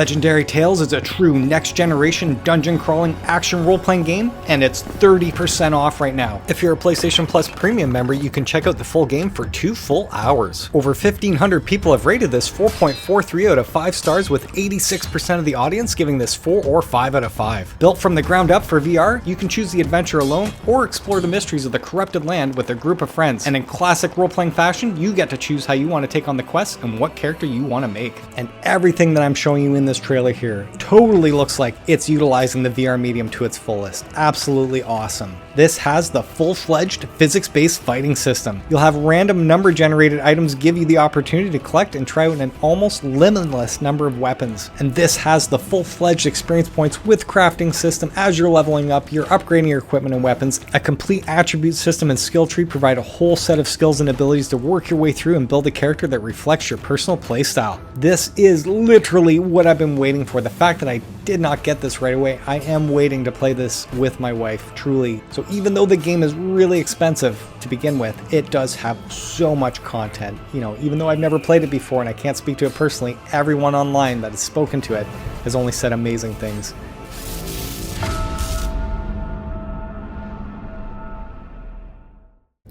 Legendary Tales is a true next-generation dungeon-crawling action role-playing game, and it's 30% off right now. If you're a PlayStation Plus Premium member, you can check out the full game for 2 full hours. Over 1,500 people have rated this 4.43 out of 5 stars, with 86% of the audience giving this 4 or 5 out of 5. Built from the ground up for VR, you can choose the adventure alone or explore the mysteries of the corrupted land with a group of friends. And in classic role-playing fashion, you get to choose how you want to take on the quest and what character you want to make. And everything that I'm showing you in this trailer here totally looks like it's utilizing the VR medium to its fullest. Absolutely awesome. This has the full-fledged physics-based fighting system. You'll have random number-generated items give you the opportunity to collect and try out an almost limitless number of weapons. And this has the full-fledged experience points with crafting system. As you're leveling up, you're upgrading your equipment and weapons. A complete attribute system and skill tree provide a whole set of skills and abilities to work your way through and build a character that reflects your personal playstyle. This is literally what I've been waiting for. The fact that I did not get this right away, I am waiting to play this with my wife, truly. So even though the game is really expensive to begin with, it does have so much content. You know, even though I've never played it before and I can't speak to it personally, everyone online that has spoken to it has only said amazing things.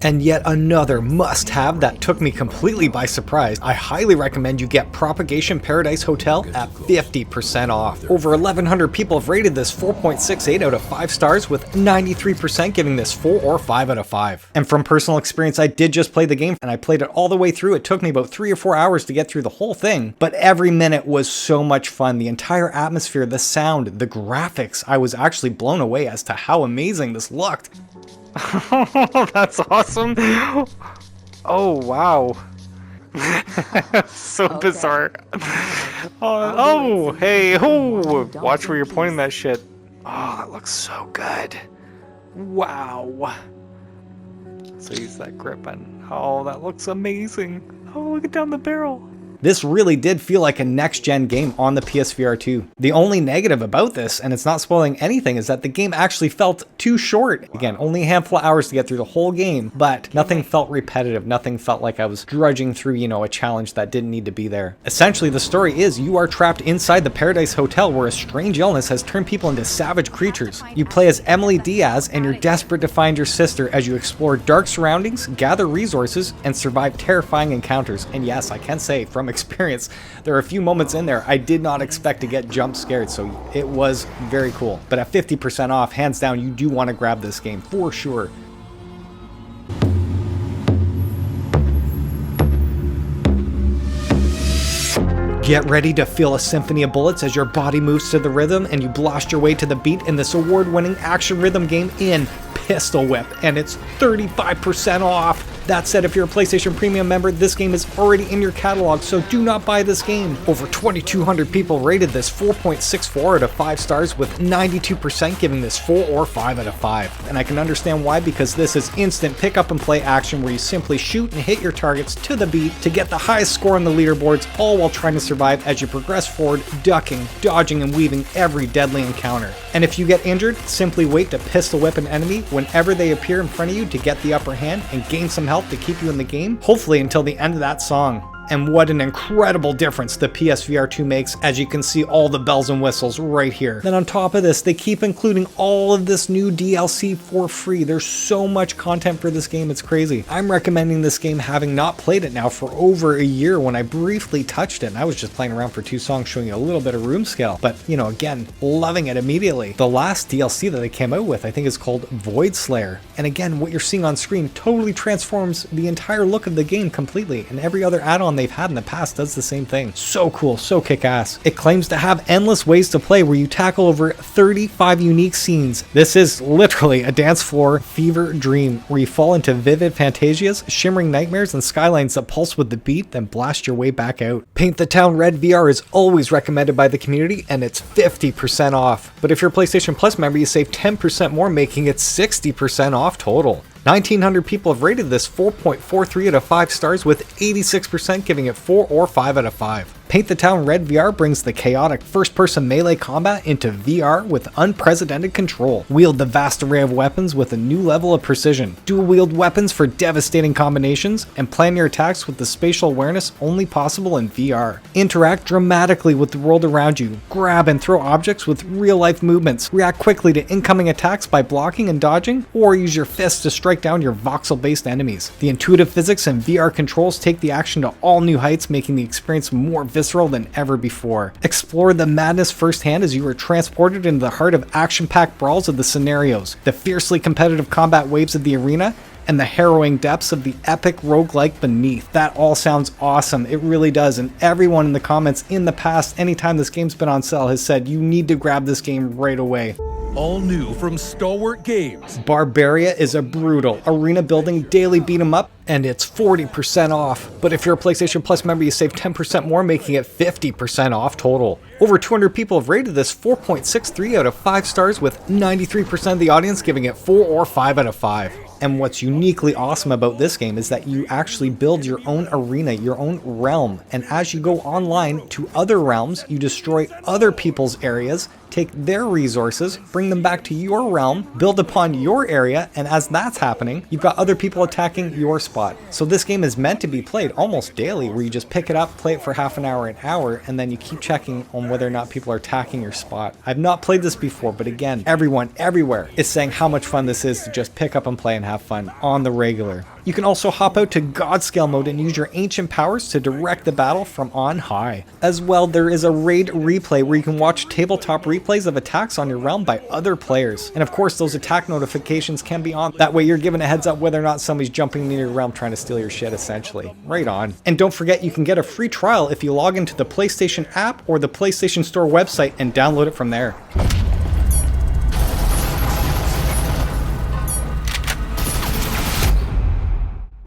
And yet another must-have that took me completely by surprise. I highly recommend you get Propagation Paradise Hotel at 50% off. Over 1,100 people have rated this 4.68 out of 5 stars, with 93% giving this 4 or 5 out of 5. And from personal experience, I did just play the game, and I played it all the way through. It took me about 3 or 4 hours to get through the whole thing, but every minute was so much fun. The entire atmosphere, the sound, the graphics, I was actually blown away as to how amazing this looked. That's awesome. Oh, wow. So okay. Bizarre. Oh, hey, oh, watch where you're pointing that shit. Oh, that looks so good. Wow. So use that grip and oh, that looks amazing. Oh, look at down the barrel. This really did feel like a next-gen game on the PSVR2. The only negative about this, and it's not spoiling anything, is that the game actually felt too short. Again, only a handful of hours to get through the whole game, but nothing felt repetitive. Nothing felt like I was drudging through, you know, a challenge that didn't need to be there. Essentially, the story is you are trapped inside the Paradise Hotel where a strange illness has turned people into savage creatures. You play as Emily Diaz, and you're desperate to find your sister as you explore dark surroundings, gather resources, and survive terrifying encounters. And yes, I can say, from experience, there are a few moments in there I did not expect to get jump scared, so it was very cool. But at 50% off, hands down, you do want to grab this game for sure. Get ready to feel a symphony of bullets as your body moves to the rhythm and you blast your way to the beat in this award-winning action rhythm game in Pistol Whip, and it's 35% off. That said, if you're a PlayStation Premium member, this game is already in your catalog, so do not buy this game. Over 2,200 people rated this 4.64 out of 5 stars, with 92% giving this 4 or 5 out of 5. And I can understand why, because this is instant pick up and play action where you simply shoot and hit your targets to the beat to get the highest score on the leaderboards, all while trying to survive as you progress forward, ducking, dodging, and weaving every deadly encounter. And if you get injured, simply wait to pistol whip an enemy whenever they appear in front of you to get the upper hand and gain some help to keep you in the game, hopefully until the end of that song. And what an incredible difference the PSVR2 makes, as you can see all the bells and whistles right here. Then on top of this, they keep including all of this new DLC for free. There's so much content for this game, it's crazy. I'm recommending this game having not played it now for over a year. When I briefly touched it, and I was just playing around for 2 songs showing you a little bit of room scale, but you know, again, loving it immediately. The last DLC that they came out with, I think is called Void Slayer. And again, what you're seeing on screen totally transforms the entire look of the game completely, and every other add-on they've had in the past does the same thing. So cool, so kick-ass. It claims to have endless ways to play where you tackle over 35 unique scenes. This is literally a dance floor fever dream where you fall into vivid fantasias, shimmering nightmares, and skylines that pulse with the beat, then blast your way back out. Paint the Town Red VR is always recommended by the community, and it's 50% off. But if you're a PlayStation Plus member, you save 10% more, making it 60% off total. 1,900 people have rated this 4.43 out of 5 stars, with 86% giving it 4 or 5 out of 5. Paint the Town Red VR brings the chaotic first-person melee combat into VR with unprecedented control. Wield the vast array of weapons with a new level of precision. Dual-wield weapons for devastating combinations, and plan your attacks with the spatial awareness only possible in VR. Interact dramatically with the world around you. Grab and throw objects with real-life movements. React quickly to incoming attacks by blocking and dodging, or use your fists to strike down your voxel-based enemies. The intuitive physics and VR controls take the action to all new heights, making the experience more visceral than ever before. Explore the madness firsthand as you are transported into the heart of action-packed brawls of the scenarios, the fiercely competitive combat waves of the arena, and the harrowing depths of the epic roguelike beneath. That all sounds awesome, it really does, and everyone in the comments in the past, anytime this game's been on sale, has said you need to grab this game right away. All new from Stalwart Games. Barbaria is a brutal arena building daily beat 'em up, and it's 40% off. But if you're a PlayStation Plus member, you save 10% more, making it 50% off total. Over 200 people have rated this 4.63 out of 5 stars, with 93% of the audience giving it 4 or 5 out of 5. And what's uniquely awesome about this game is that you actually build your own arena, your own realm. And as you go online to other realms, you destroy other people's areas, take their resources, bring them back to your realm, build upon your area, and as that's happening, you've got other people attacking your spot. So this game is meant to be played almost daily, where you just pick it up, play it for half an hour, and then you keep checking on whether or not people are attacking your spot. I've not played this before, but again, everyone, everywhere is saying how much fun this is to just pick up and play and have fun on the regular. You can also hop out to God Scale mode and use your ancient powers to direct the battle from on high. As well, there is a raid replay where you can watch tabletop replays of attacks on your realm by other players. And of course, those attack notifications can be on. That way you're given a heads up whether or not somebody's jumping into your realm trying to steal your shit, essentially. Right on. And don't forget, you can get a free trial if you log into the PlayStation app or the PlayStation Store website and download it from there.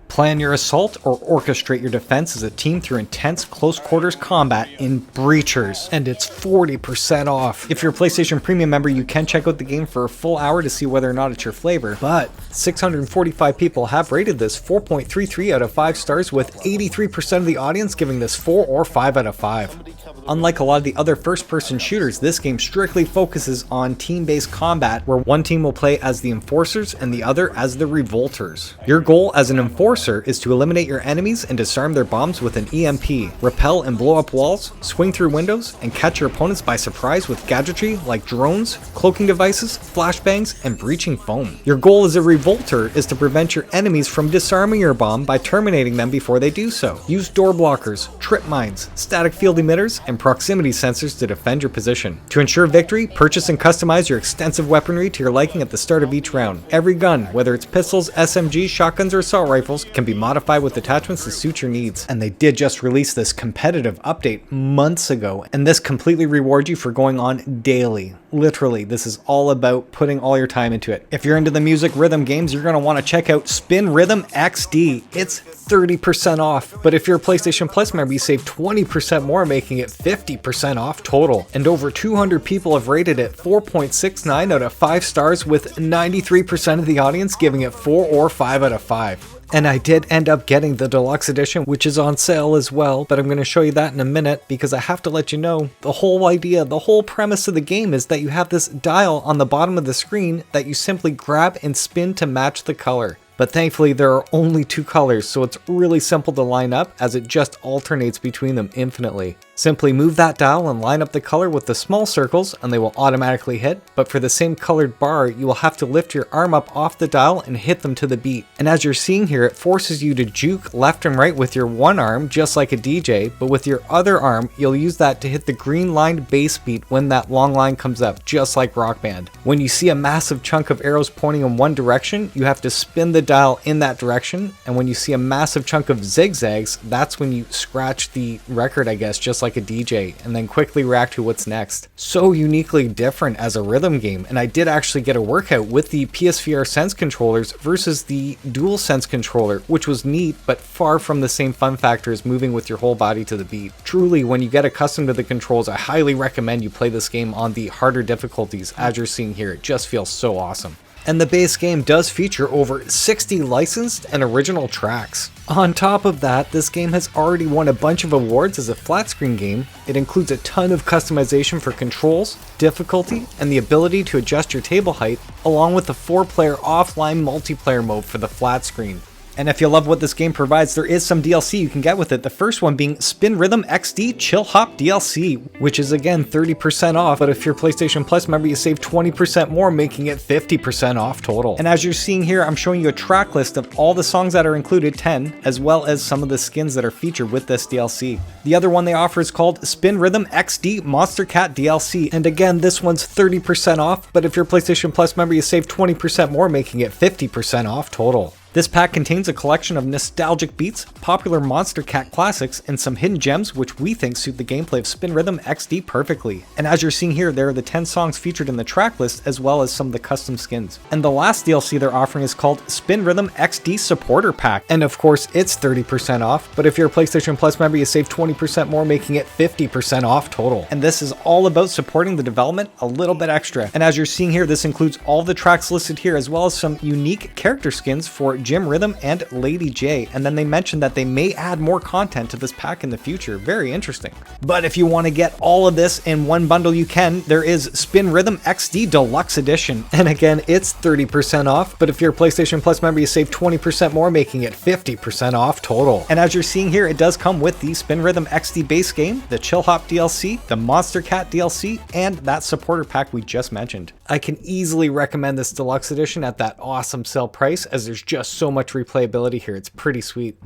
Plan your assault or orchestrate your defense as a team through intense close quarters combat in Breachers, and it's 40% off. If you're a PlayStation Premium member, you can check out the game for a full hour to see whether or not it's your flavor, but 645 people have rated this 4.33 out of 5 stars, with 83% of the audience giving this 4 or 5 out of 5. Unlike a lot of the other first-person shooters, this game strictly focuses on team-based combat, where one team will play as the Enforcers and the other as the Revolters. Your goal as an Enforcer is to eliminate your enemies and disarm their bombs with an EMP, repel and blow up walls, swing through windows, and catch your opponents by surprise with gadgetry like drones, cloaking devices, flashbangs, and breaching foam. Your goal as a Revolter is to prevent your enemies from disarming your bomb by terminating them before they do so. Use door blockers, trip mines, static field emitters, and proximity sensors to defend your position. To ensure victory, purchase and customize your extensive weaponry to your liking at the start of each round. Every gun, whether it's pistols, SMGs, shotguns, or assault rifles, can be modified with attachments to suit your needs. And they did just release this competitive update months ago, and this completely rewards you for going on daily. Literally, this is all about putting all your time into it. If you're into the music rhythm games, you're going to want to check out Spin Rhythm XD. It's 30% off, but if you're a PlayStation Plus member, you save 20% more, making it 50% off total. And over 200 people have rated it 4.69 out of 5 stars, with 93% of the audience giving it 4 or 5 out of 5. And I did end up getting the deluxe edition, which is on sale as well, but I'm going to show you that in a minute, because I have to let you know the whole idea, the whole premise of the game is that you have this dial on the bottom of the screen that you simply grab and spin to match the color. But thankfully there are only 2 colors, so it's really simple to line up, as it just alternates between them infinitely. Simply move that dial and line up the color with the small circles and they will automatically hit, but for the same colored bar, you will have to lift your arm up off the dial and hit them to the beat. And as you're seeing here, it forces you to juke left and right with your one arm, just like a DJ, but with your other arm, you'll use that to hit the green lined bass beat when that long line comes up, just like Rock Band. When you see a massive chunk of arrows pointing in one direction, you have to spin the dial in that direction, and when you see a massive chunk of zigzags, that's when you scratch the record, I guess, just like a DJ, and then quickly react to what's next. So uniquely different as a rhythm game, and I did actually get a workout with the PSVR Sense controllers versus the DualSense controller, which was neat, but far from the same fun factor as moving with your whole body to the beat. Truly, when you get accustomed to the controls, I highly recommend you play this game on the harder difficulties. As you're seeing here, it just feels so awesome. And the base game does feature over 60 licensed and original tracks. On top of that, this game has already won a bunch of awards as a flat screen game. It includes a ton of customization for controls, difficulty, and the ability to adjust your table height, along with a 4-player offline multiplayer mode for the flat screen. And if you love what this game provides, there is some DLC you can get with it. The first one being Spin Rhythm XD Chillhop DLC, which is again 30% off, but if you're PlayStation Plus member, you save 20% more, making it 50% off total. And as you're seeing here, I'm showing you a track list of all the songs that are included, 10, as well as some of the skins that are featured with this DLC. The other one they offer is called Spin Rhythm XD Monstercat DLC, and again, this one's 30% off, but if you're PlayStation Plus member, you save 20% more, making it 50% off total. This pack contains a collection of nostalgic beats, popular Monstercat classics, and some hidden gems which we think suit the gameplay of Spin Rhythm XD perfectly. And as you're seeing here, there are the 10 songs featured in the track list as well as some of the custom skins. And the last DLC they're offering is called Spin Rhythm XD Supporter Pack, and of course it's 30% off, but if you're a PlayStation Plus member, you save 20% more, making it 50% off total. And this is all about supporting the development a little bit extra. And as you're seeing here, this includes all the tracks listed here as well as some unique character skins for Jim Rhythm and Lady J, and then they mentioned that they may add more content to this pack in the future. Very interesting. But if you want to get all of this in one bundle, you can. There is Spin Rhythm XD Deluxe Edition, and again, it's 30% off, but if you're a PlayStation Plus member, you save 20% more, making it 50% off total. And as you're seeing here, it does come with the Spin Rhythm XD base game, the Chillhop DLC, the Monstercat DLC, and that supporter pack we just mentioned. I can easily recommend this Deluxe Edition at that awesome sale price, as there's just so much replayability here. It's pretty sweet.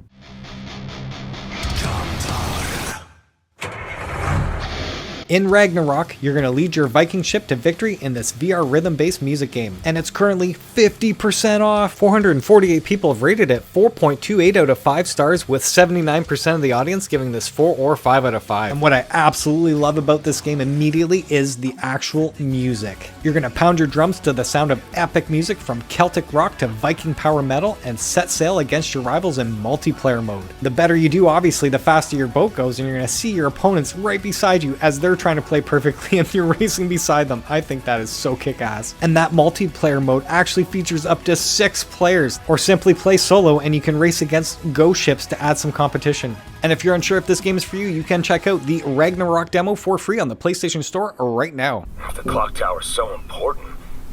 In Ragnarock, you're going to lead your Viking ship to victory in this VR rhythm-based music game, and it's currently 50% off. 448 people have rated it 4.28 out of 5 stars, with 79% of the audience giving this 4 or 5 out of 5. And what I absolutely love about this game immediately is the actual music. You're going to pound your drums to the sound of epic music from Celtic rock to Viking power metal and set sail against your rivals in multiplayer mode. The better you do, obviously, the faster your boat goes, and you're going to see your opponents right beside you as they're trying to play perfectly and you're racing beside them. I think that is so kick-ass. And that multiplayer mode actually features up to 6 players, or simply play solo and you can race against Go ships to add some competition. And if you're unsure if this game is for you, you can check out the Ragnarock demo for free on the PlayStation Store right now. If the clock tower's so important,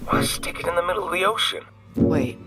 why stick it in the middle of the ocean? Wait.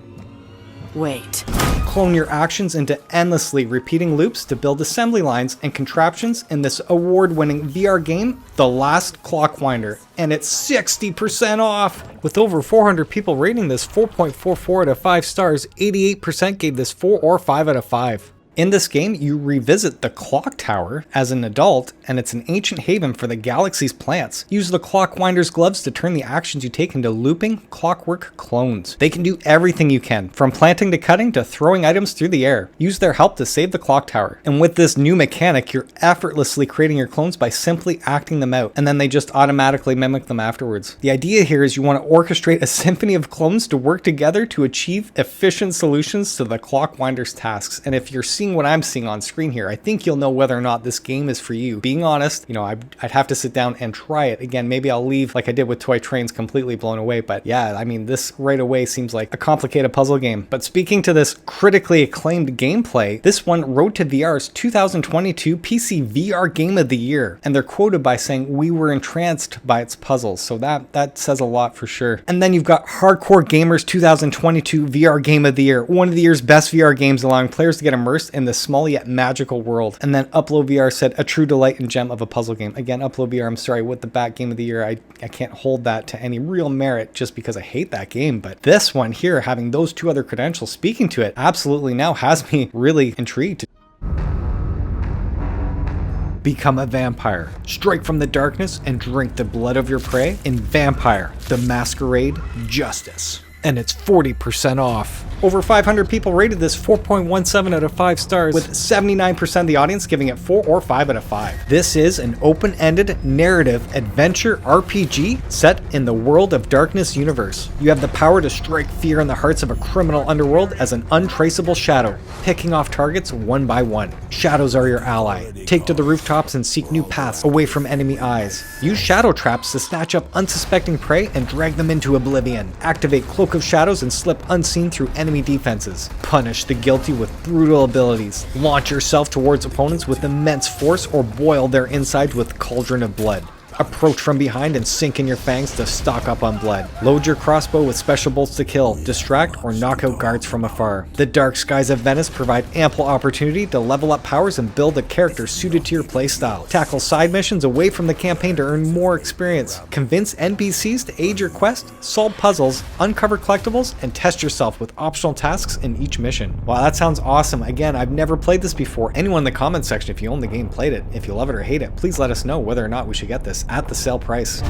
Clone your actions into endlessly repeating loops to build assembly lines and contraptions in this award-winning VR game, The Last Clockwinder, and it's 60% off! With over 400 people rating this 4.44 out of 5 stars, 88% gave this 4 or 5 out of 5. In this game, you revisit the Clock Tower as an adult, and it's an ancient haven for the galaxy's plants. Use the Clockwinder's gloves to turn the actions you take into looping, clockwork clones. They can do everything you can, from planting to cutting to throwing items through the air. Use their help to save the Clock Tower. And with this new mechanic, you're effortlessly creating your clones by simply acting them out, and then they just automatically mimic them afterwards. The idea here is you want to orchestrate a symphony of clones to work together to achieve efficient solutions to the Clockwinder's tasks. And if you're seeing what I'm seeing on screen here, I think you'll know whether or not this game is for you. Being honest, I'd have to sit down and try it. Again, maybe I'll leave like I did with Toy Trains completely blown away, but yeah, I mean, this right away seems like a complicated puzzle game. But speaking to this critically acclaimed gameplay, this one Road to VR's 2022 PC VR Game of the Year, and they're quoted by saying, "We were entranced by its puzzles," so that says a lot for sure. And then you've got Hardcore Gamers 2022 VR Game of the Year, one of the year's best VR games, allowing players to get immersed in this small yet magical world. And then Upload VR said, "A true delight and gem of a puzzle game." Again, Upload VR, I'm sorry, with the back Game of the Year, I can't hold that to any real merit just because I hate that game. But this one here, having those 2 other credentials speaking to it, absolutely now has me really intrigued. Become a vampire. Strike from the darkness and drink the blood of your prey in Vampire: The Masquerade Justice. And it's 40% off. Over 500 people rated this 4.17 out of 5 stars, with 79% of the audience giving it 4 or 5 out of 5. This is an open-ended narrative adventure RPG set in the World of Darkness universe. You have the power to strike fear in the hearts of a criminal underworld as an untraceable shadow, picking off targets one by one. Shadows are your ally. Take to the rooftops and seek new paths away from enemy eyes. Use shadow traps to snatch up unsuspecting prey and drag them into oblivion. Activate cloak cloak of shadows and slip unseen through enemy defenses. Punish the guilty with brutal abilities. Launch yourself towards opponents with immense force or boil their insides with cauldron of blood. Approach from behind and sink in your fangs to stock up on blood. Load your crossbow with special bolts to kill, distract, or knock out guards from afar. The dark skies of Venice provide ample opportunity to level up powers and build a character suited to your playstyle. Tackle side missions away from the campaign to earn more experience. Convince NPCs to aid your quest, solve puzzles, uncover collectibles, and test yourself with optional tasks in each mission. Wow, that sounds awesome. Again, I've never played this before. Anyone in the comments section, if you own the game, played it. If you love it or hate it, please let us know whether or not we should get this at the sale price.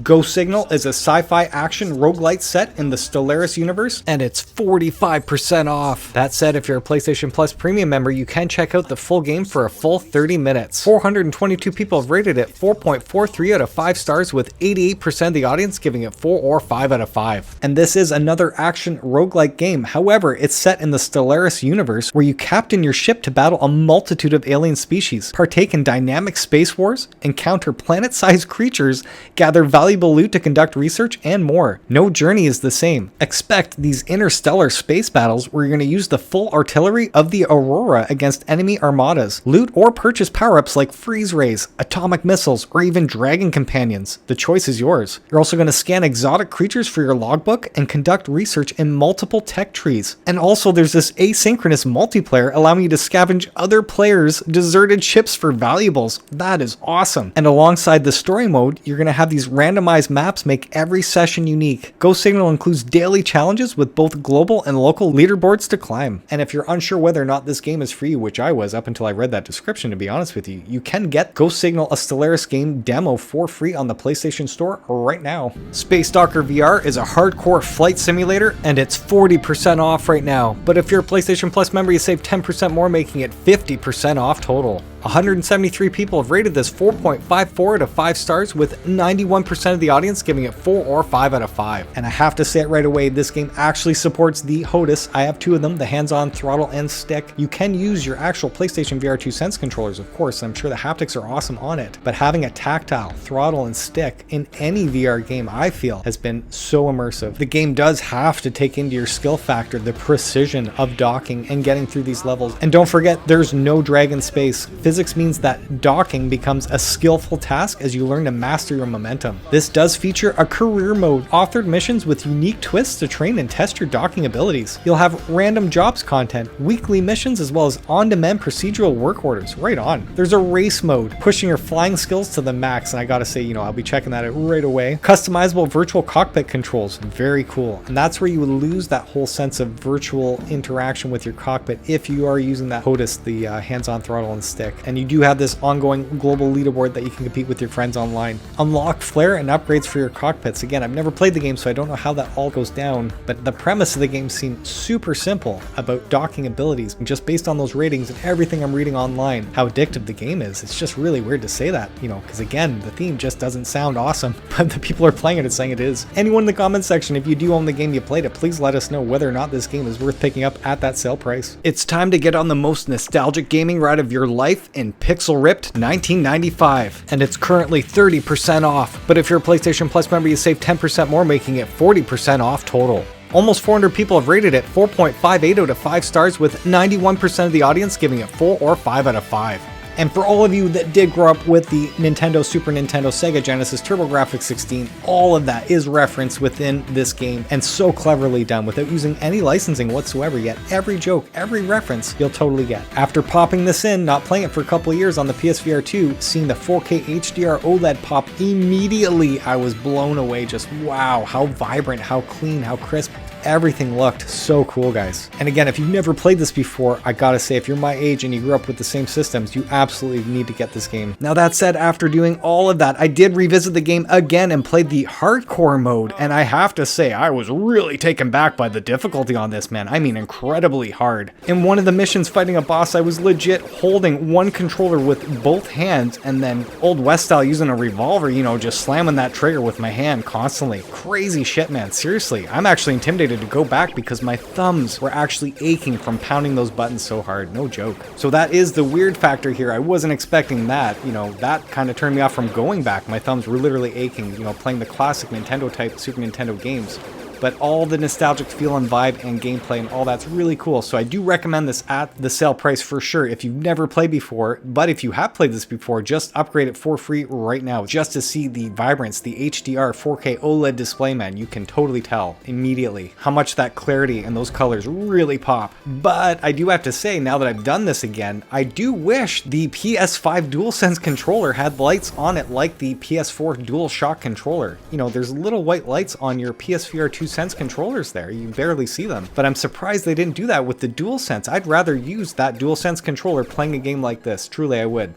Ghost Signal is a sci-fi action roguelite set in the Stellaris universe, and it's 45% off. That said, if you're a PlayStation Plus Premium member, you can check out the full game for a full 30 minutes. 422 people have rated it 4.43 out of 5 stars, with 88% of the audience giving it 4 or 5 out of 5. And this is another action roguelike game. However, it's set in the Stellaris universe, where you captain your ship to battle a multitude of alien species, partake in dynamic space wars, encounter planet-sized creatures, gather valuable loot to conduct research, and more. No journey is the same. Expect these interstellar space battles where you're going to use the full artillery of the Aurora against enemy armadas. Loot or purchase power-ups like freeze rays, atomic missiles, or even dragon companions. The choice is yours. You're also going to scan exotic creatures for your logbook and conduct research in multiple tech trees. And also there's this asynchronous multiplayer allowing you to scavenge other players' deserted ships for valuables. That is awesome. And alongside the story mode, you're going to have these randomized maps make every session unique. Ghost Signal includes daily challenges with both global and local leaderboards to climb. And if you're unsure whether or not this game is for you, which I was up until I read that description, to be honest with you, you can get Ghost Signal, a Stellaris game demo for free on the PlayStation Store right now. Space Stalker VR is a hardcore flight simulator, and it's 40% off right now. But if you're a PlayStation Plus member, you save 10% more, making it 50% off total. 173 people have rated this 4.54 out of 5 stars, with 91% of the audience giving it 4 or 5 out of 5. And I have to say it right away, this game actually supports the HOTAS. I have 2 of them, the hands-on throttle and stick. You can use your actual PlayStation VR2 Sense controllers, of course. I'm sure the haptics are awesome on it, but having a tactile throttle and stick in any VR game, I feel, has been so immersive. The game does have to take into your skill factor the precision of docking and getting through these levels. And don't forget, there's no drag in space. Physics means that docking becomes a skillful task as you learn to master your momentum. This does feature a career mode, authored missions with unique twists to train and test your docking abilities. You'll have random jobs content, weekly missions, as well as on-demand procedural work orders. Right on. There's a race mode, pushing your flying skills to the max, and I gotta say, I'll be checking that out right away. Customizable virtual cockpit controls, very cool. And that's where you would lose that whole sense of virtual interaction with your cockpit if you are using that HOTAS, the hands-on throttle and stick. And you do have this ongoing global leaderboard that you can compete with your friends online. Unlock flare and upgrades for your cockpits. Again, I've never played the game, so I don't know how that all goes down, but the premise of the game seems super simple about docking abilities. And just based on those ratings and everything I'm reading online, how addictive the game is, it's just really weird to say that, because again, the theme just doesn't sound awesome, but the people are playing it and saying it is. Anyone in the comments section, if you do own the game, you played it, please let us know whether or not this game is worth picking up at that sale price. It's time to get on the most nostalgic gaming ride of your life in Pixel Ripped 1995, and it's currently 30% off. But if you're a PlayStation Plus member, you save 10% more, making it 40% off total. Almost 400 people have rated it 4.58 out of 5 stars, with 91% of the audience giving it 4 or 5 out of 5. And for all of you that did grow up with the Nintendo, Super Nintendo, Sega Genesis, TurboGrafx 16, all of that is referenced within this game, and so cleverly done without using any licensing whatsoever, yet every joke, every reference you'll totally get. After popping this in, not playing it for a couple of years on the PSVR2, seeing the 4K HDR OLED pop, immediately I was blown away. Just wow, how vibrant, how clean, how crisp. Everything looked so cool, guys. And again, if you've never played this before, I gotta say, if you're my age and you grew up with the same systems, you absolutely need to get this game. Now that said, after doing all of that, I did revisit the game again and played the hardcore mode, and I have to say, I was really taken back by the difficulty on this, man. I mean, incredibly hard. In one of the missions fighting a boss, I was legit holding one controller with both hands, and then Old West style using a revolver, just slamming that trigger with my hand constantly. Crazy shit, man. Seriously, I'm actually intimidated decided to go back because my thumbs were actually aching from pounding those buttons so hard. No joke. So that is the weird factor here. I wasn't expecting that. You know, that kind of turned me off from going back. My thumbs were literally aching, you know, playing the classic Nintendo type Super Nintendo games. But all the nostalgic feel and vibe and gameplay and all that's really cool. So I do recommend this at the sale price for sure if you've never played before. But if you have played this before, just upgrade it for free right now just to see the vibrance, the HDR 4K OLED display, man. You can totally tell immediately how much that clarity and those colors really pop. But I do have to say, now that I've done this again, I do wish the PS5 DualSense controller had lights on it like the PS4 DualShock controller. You know, there's little white lights on your PSVR2 Sense controllers there. You barely see them. But I'm surprised they didn't do that with the DualSense. I'd rather use that DualSense controller playing a game like this. Truly, I would.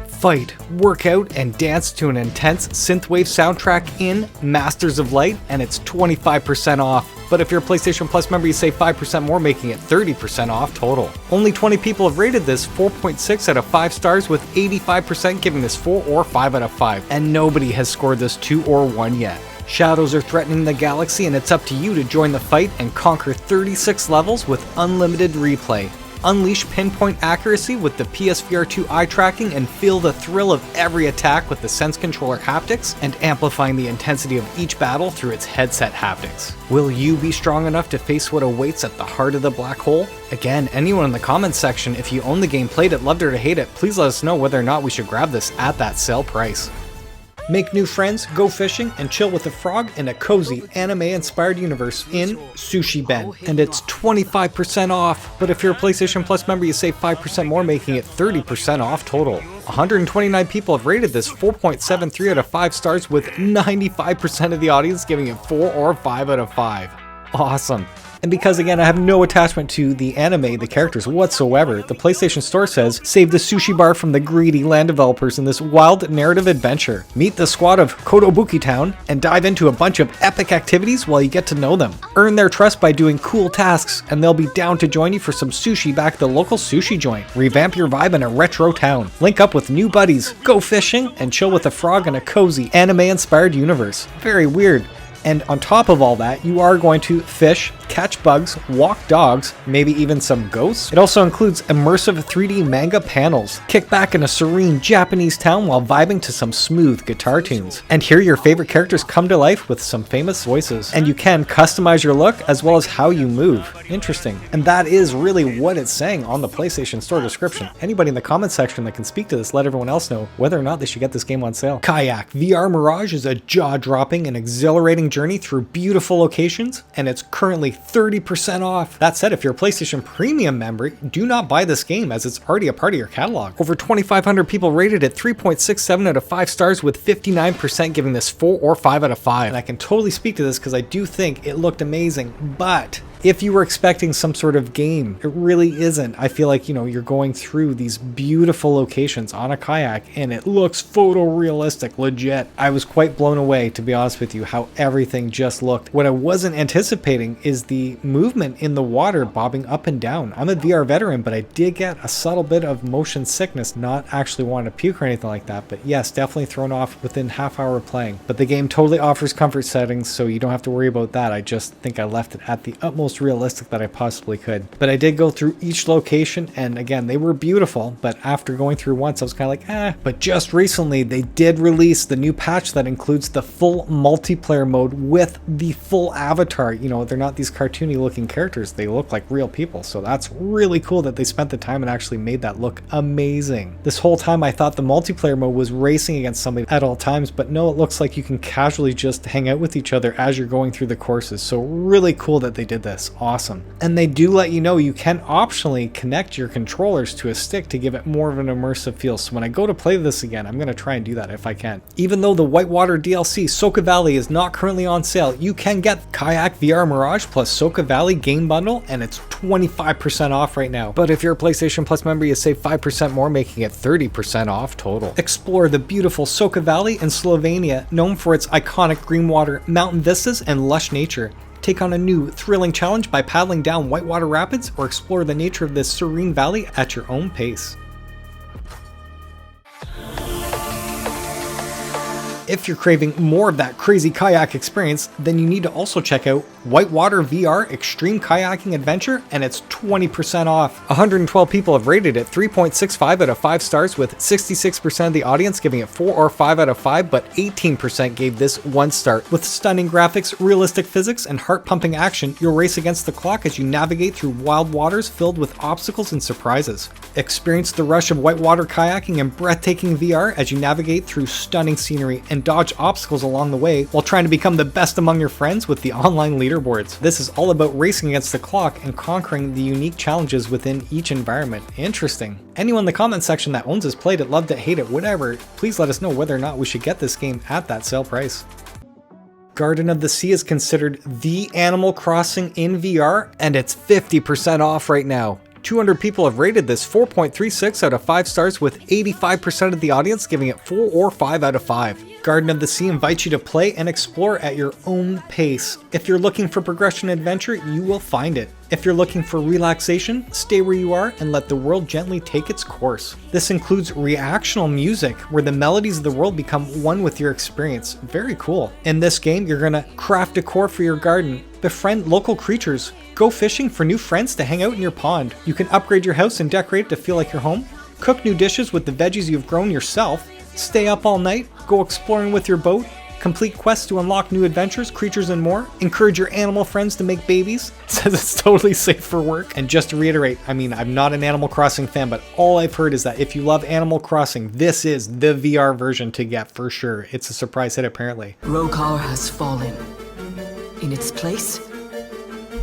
Fight, work out, and dance to an intense synthwave soundtrack in Masters of Light, and it's 25% off. But if you're a PlayStation Plus member, you save 5% more, making it 30% off total. Only 20 people have rated this 4.6 out of 5 stars, with 85% giving this 4 or 5 out of 5. And nobody has scored this 2 or 1 yet. Shadows are threatening the galaxy, and it's up to you to join the fight and conquer 36 levels with unlimited replay. Unleash pinpoint accuracy with the PSVR2 eye tracking and feel the thrill of every attack with the Sense controller haptics, and amplifying the intensity of each battle through its headset haptics. Will you be strong enough to face what awaits at the heart of the black hole? Again, anyone in the comments section, if you own the game, played it, loved it, or hate it, please let us know whether or not we should grab this at that sale price. Make new friends, go fishing, and chill with a frog in a cozy, anime-inspired universe in Sushi Ben. And it's 25% off. But if you're a PlayStation Plus member, you save 5% more, making it 30% off total. 129 people have rated this 4.73 out of 5 stars, with 95% of the audience giving it 4 or 5 out of 5. Awesome. And because, again, I have no attachment to the anime, the characters whatsoever, the PlayStation Store says, save the sushi bar from the greedy land developers in this wild narrative adventure. Meet the squad of Kotobuki Town and dive into a bunch of epic activities while you get to know them. Earn their trust by doing cool tasks, and they'll be down to join you for some sushi back at the local sushi joint. Revamp your vibe in a retro town. Link up with new buddies, go fishing, and chill with a frog in a cozy, anime-inspired universe. Very weird. And on top of all that, you are going to fish, catch bugs, walk dogs, maybe even some ghosts. It also includes immersive 3D manga panels. Kick back in a serene Japanese town while vibing to some smooth guitar tunes. And hear your favorite characters come to life with some famous voices. And you can customize your look as well as how you move. Interesting. And that is really what it's saying on the PlayStation Store description. Anybody in the comment section that can speak to this, let everyone else know whether or not they should get this game on sale. Kayak VR Mirage is a jaw-dropping and exhilarating journey through beautiful locations, and it's currently 30% off. That said, if you're a PlayStation Premium member, do not buy this game as it's already a part of your catalog. Over 2,500 people rated it 3.67 out of 5 stars, with 59% giving this 4 or 5 out of 5. And I can totally speak to this because I do think it looked amazing, but if you were expecting some sort of game, it really isn't. I feel like, you know, you're going through these beautiful locations on a kayak and it looks photorealistic, legit. I was quite blown away, to be honest with you, how everything just looked. What I wasn't anticipating is the movement in the water bobbing up and down. I'm a VR veteran, but I did get a subtle bit of motion sickness, not actually wanting to puke or anything like that. But yes, definitely thrown off within half hour of playing. But the game totally offers comfort settings, so you don't have to worry about that. I just think I left it at the utmost realistic that I possibly could. But I did go through each location, and again, they were beautiful, but after going through once, I was kind of like, eh. But just recently, they did release the new patch that includes the full multiplayer mode with the full avatar. You know, they're not these cartoony looking characters, they look like real people. So that's really cool that they spent the time and actually made that look amazing. This whole time I thought the multiplayer mode was racing against somebody at all times, but no, it looks like you can casually just hang out with each other as you're going through the courses. So really cool that they did this. Awesome. And they do let you know you can optionally connect your controllers to a stick to give it more of an immersive feel. So when I go to play this again, I'm going to try and do that if I can. Even though the Whitewater DLC Soca Valley is not currently on sale, you can get Kayak VR Mirage plus Soca Valley game bundle, and it's 25% off right now. But if you're a PlayStation Plus member, you save 5% more, making it 30% off total. Explore the beautiful Soca Valley in Slovenia, known for its iconic green water, mountain vistas, and lush nature. Take on a new, thrilling challenge by paddling down Whitewater Rapids, or explore the nature of this serene valley at your own pace. If you're craving more of that crazy kayak experience, then you need to also check out Whitewater VR Extreme Kayaking Adventure, and it's 20% off. 112 people have rated it 3.65 out of 5 stars, with 66% of the audience giving it 4 or 5 out of 5, but 18% gave this 1 star. With stunning graphics, realistic physics, and heart-pumping action, you'll race against the clock as you navigate through wild waters filled with obstacles and surprises. Experience the rush of whitewater kayaking and breathtaking VR as you navigate through stunning scenery and dodge obstacles along the way while trying to become the best among your friends with the online leaderboards. This is all about racing against the clock and conquering the unique challenges within each environment. Interesting. Anyone in the comment section that owns this, played it, loved it, hate it, whatever, please let us know whether or not we should get this game at that sale price. Garden of the Sea is considered the Animal Crossing in VR, and it's 50% off right now. 200 people have rated this 4.36 out of 5 stars, with 85% of the audience giving it 4 or 5 out of 5. Garden of the Sea invites you to play and explore at your own pace. If you're looking for progression and adventure, you will find it. If you're looking for relaxation, stay where you are and let the world gently take its course. This includes reactional music, where the melodies of the world become one with your experience. Very cool. In this game, you're gonna craft decor for your garden, befriend local creatures, go fishing for new friends to hang out in your pond. You can upgrade your house and decorate it to feel like your home, cook new dishes with the veggies you've grown yourself, stay up all night, go exploring with your boat, complete quests to unlock new adventures, creatures, and more. Encourage your animal friends to make babies. It says it's totally safe for work. And just to reiterate, I mean, I'm not an Animal Crossing fan, but all I've heard is that if you love Animal Crossing, this is the VR version to get for sure. It's a surprise hit apparently. Rokar has fallen. In its place,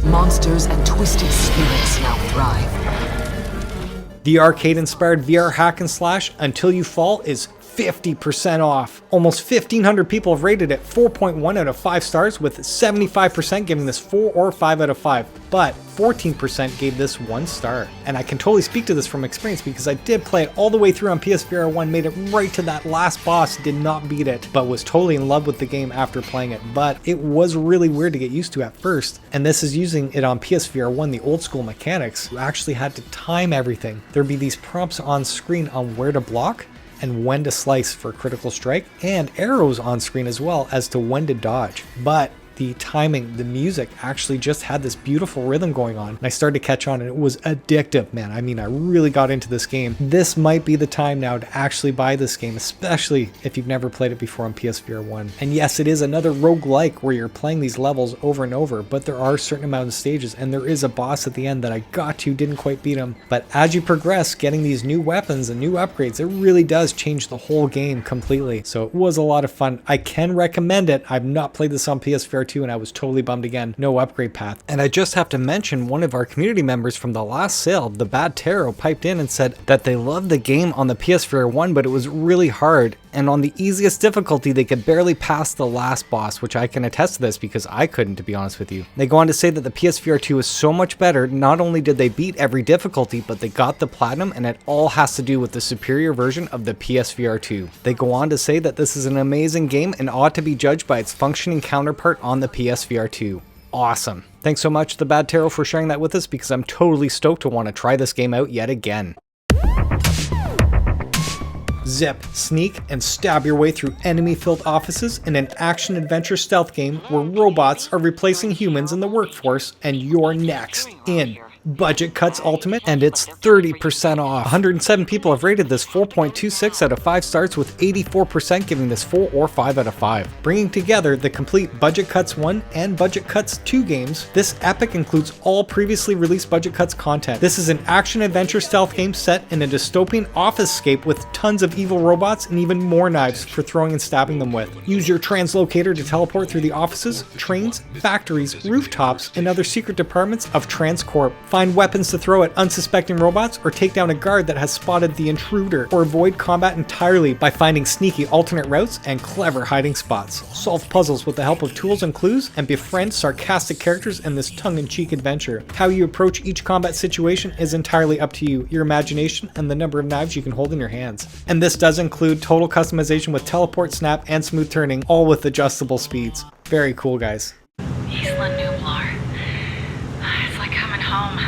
monsters and twisted spirits now thrive. The arcade-inspired VR hack and slash Until You Fall is 50% off. Almost 1,500 people have rated it 4.1 out of 5 stars, with 75% giving this 4 or 5 out of 5, but 14% gave this 1 star. And I can totally speak to this from experience because I did play it all the way through on PSVR1, made it right to that last boss, did not beat it, but was totally in love with the game after playing it. But it was really weird to get used to at first, and this is using it on PSVR1, the old school mechanics. You actually had to time everything. There'd be these prompts on screen on where to block and when to slice for critical strike, and arrows on screen as well as to when to dodge. But the timing, the music actually just had this beautiful rhythm going on, and I started to catch on, and it was addictive, man. I mean, I really got into this game. This might be the time now to actually buy this game, especially if you've never played it before on PSVR1. And yes, it is another roguelike where you're playing these levels over and over, but there are a certain amount of stages, and there is a boss at the end that I got to, didn't quite beat him. But as you progress, getting these new weapons and new upgrades, it really does change the whole game completely. So it was a lot of fun. I can recommend it. I've not played this on PSVR2, and I was totally bummed again. No upgrade path. And I just have to mention, one of our community members from the last sale, the Bad Tarot, piped in and said that they loved the game on the PSVR1, but it was really hard. And on the easiest difficulty, they could barely pass the last boss, which I can attest to this because I couldn't, to be honest with you. They go on to say that the PSVR2 is so much better. Not only did they beat every difficulty, but they got the platinum, and it all has to do with the superior version of the PSVR2. They go on to say that this is an amazing game and ought to be judged by its functioning counterpart on the PSVR2. Awesome. Thanks so much to the Bad Tarot for sharing that with us, because I'm totally stoked to want to try this game out yet again. Zip, sneak, and stab your way through enemy-filled offices in an action-adventure stealth game where robots are replacing humans in the workforce, and you're next in Budget Cuts Ultimate, and it's 30% off. 107 people have rated this 4.26 out of 5 stars, with 84% giving this 4 or 5 out of 5. Bringing together the complete Budget Cuts 1 and Budget Cuts 2 games, this epic includes all previously released Budget Cuts content. This is an action-adventure stealth game set in a dystopian office-scape with tons of evil robots and even more knives for throwing and stabbing them with. Use your translocator to teleport through the offices, trains, factories, rooftops, and other secret departments of Transcorp. Find weapons to throw at unsuspecting robots, or take down a guard that has spotted the intruder, or avoid combat entirely by finding sneaky alternate routes and clever hiding spots. Solve puzzles with the help of tools and clues, and befriend sarcastic characters in this tongue-in-cheek adventure. How you approach each combat situation is entirely up to you, your imagination, and the number of knives you can hold in your hands. And this does include total customization with teleport, snap, and smooth turning, all with adjustable speeds. Very cool, guys. Isla Nublar. It's like coming home.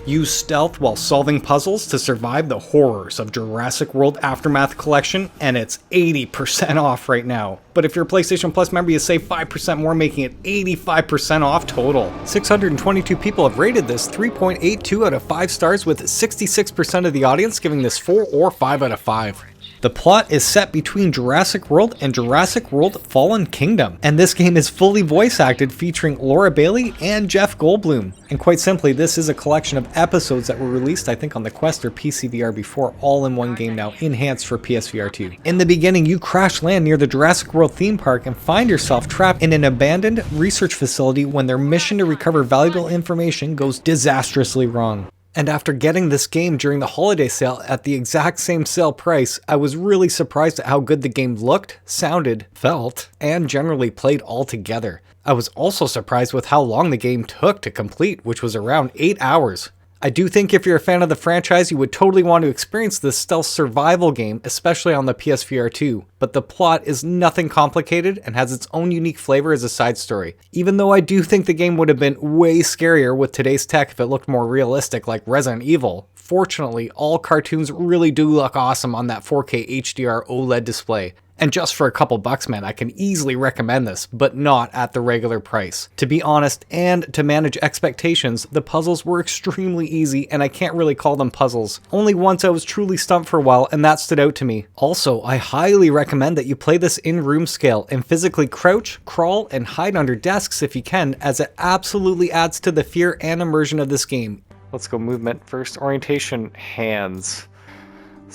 Use stealth while solving puzzles to survive the horrors of Jurassic World Aftermath Collection, and it's 80% off right now. But if you're a PlayStation Plus member, you save 5% more, making it 85% off total. 622 people have rated this 3.82 out of 5 stars, with 66% of the audience giving this 4 or 5 out of 5. The plot is set between Jurassic World and Jurassic World Fallen Kingdom, and this game is fully voice acted, featuring Laura Bailey and Jeff Goldblum. And quite simply, this is a collection of episodes that were released, I think, on the Quest or PC VR before, all in one game now, enhanced for PSVR2. In the beginning, you crash land near the Jurassic World theme park and find yourself trapped in an abandoned research facility when their mission to recover valuable information goes disastrously wrong. And after getting this game during the holiday sale at the exact same sale price, I was really surprised at how good the game looked, sounded, felt, and generally played all together. I was also surprised with how long the game took to complete, which was around 8 hours. I do think if you're a fan of the franchise, you would totally want to experience this stealth survival game, especially on the PSVR2, but the plot is nothing complicated and has its own unique flavor as a side story. Even though I do think the game would have been way scarier with today's tech if it looked more realistic like Resident Evil, fortunately, all cartoons really do look awesome on that 4K HDR OLED display. And just for a couple bucks, man, I can easily recommend this, but not at the regular price. To be honest, and to manage expectations, the puzzles were extremely easy, and I can't really call them puzzles. Only once I was truly stumped for a while, and that stood out to me. Also, I highly recommend that you play this in room scale and physically crouch, crawl, and hide under desks if you can, as it absolutely adds to the fear and immersion of this game. Let's go movement first. Orientation, hands.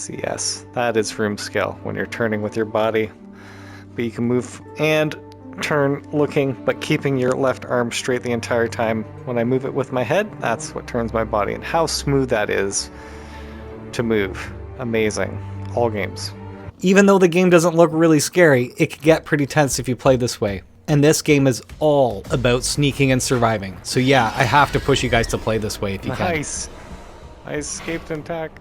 Yes, that is room scale when you're turning with your body. But you can move and turn looking, but keeping your left arm straight the entire time. When I move it with my head, that's what turns my body. And how smooth that is to move. Amazing. All games. Even though the game doesn't look really scary, it can get pretty tense if you play this way. And this game is all about sneaking and surviving. So yeah, I have to push you guys to play this way if you can. Nice. I escaped intact.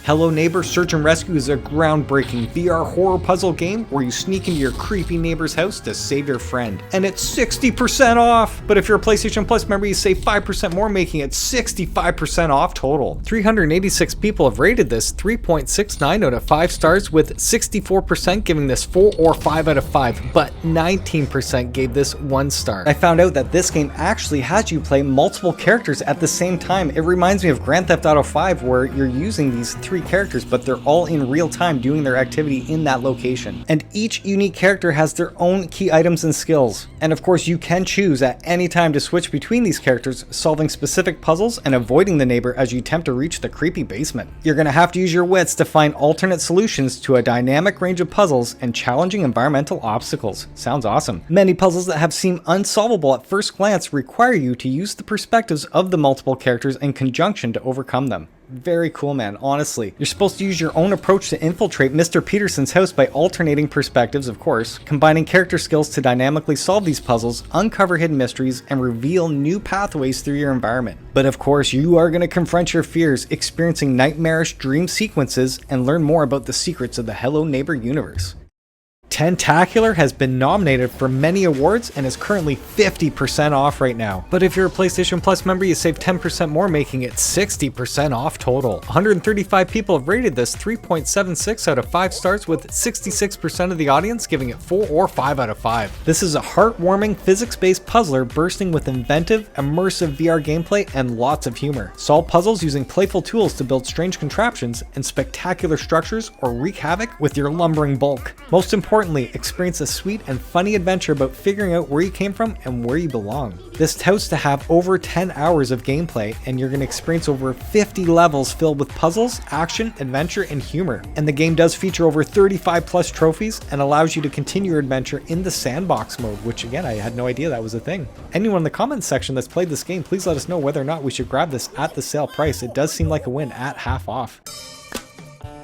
Hello Neighbor Search and Rescue is a groundbreaking VR horror puzzle game where you sneak into your creepy neighbor's house to save your friend. And it's 60% off! But if you're a PlayStation Plus member, you save 5% more, making it 65% off total. 386 people have rated this 3.69 out of 5 stars, with 64% giving this 4 or 5 out of 5, but 19% gave this 1 star. I found out that this game actually has you play multiple characters at the same time. It reminds me of Grand Theft Auto 5, where you're using these 3 characters, but they're all in real time doing their activity in that location. And each unique character has their own key items and skills. And of course, you can choose at any time to switch between these characters, solving specific puzzles and avoiding the neighbor as you attempt to reach the creepy basement. You're gonna have to use your wits to find alternate solutions to a dynamic range of puzzles and challenging environmental obstacles. Sounds awesome. Many puzzles that have seemed unsolvable at first glance require you to use the perspectives of the multiple characters in conjunction to overcome them. Very cool, man, honestly. You're supposed to use your own approach to infiltrate Mr. Peterson's house by alternating perspectives, of course, combining character skills to dynamically solve these puzzles, uncover hidden mysteries, and reveal new pathways through your environment. But of course, you are going to confront your fears, experiencing nightmarish dream sequences, and learn more about the secrets of the Hello Neighbor universe. Tentacular has been nominated for many awards and is currently 50% off right now. But if you're a PlayStation Plus member, you save 10% more, making it 60% off total. 135 people have rated this 3.76 out of 5 stars, with 66% of the audience giving it 4 or 5 out of 5. This is a heartwarming physics-based puzzler bursting with inventive, immersive VR gameplay and lots of humor. Solve puzzles using playful tools to build strange contraptions and spectacular structures, or wreak havoc with your lumbering bulk. Most importantly, experience a sweet and funny adventure about figuring out where you came from and where you belong. This touts to have over 10 hours of gameplay, and you're going to experience over 50 levels filled with puzzles, action, adventure, and humor. And the game does feature over 35 plus trophies and allows you to continue your adventure in the sandbox mode, which again, I had no idea that was a thing. Anyone in the comments section that's played this game, please let us know whether or not we should grab this at the sale price. It does seem like a win at half off.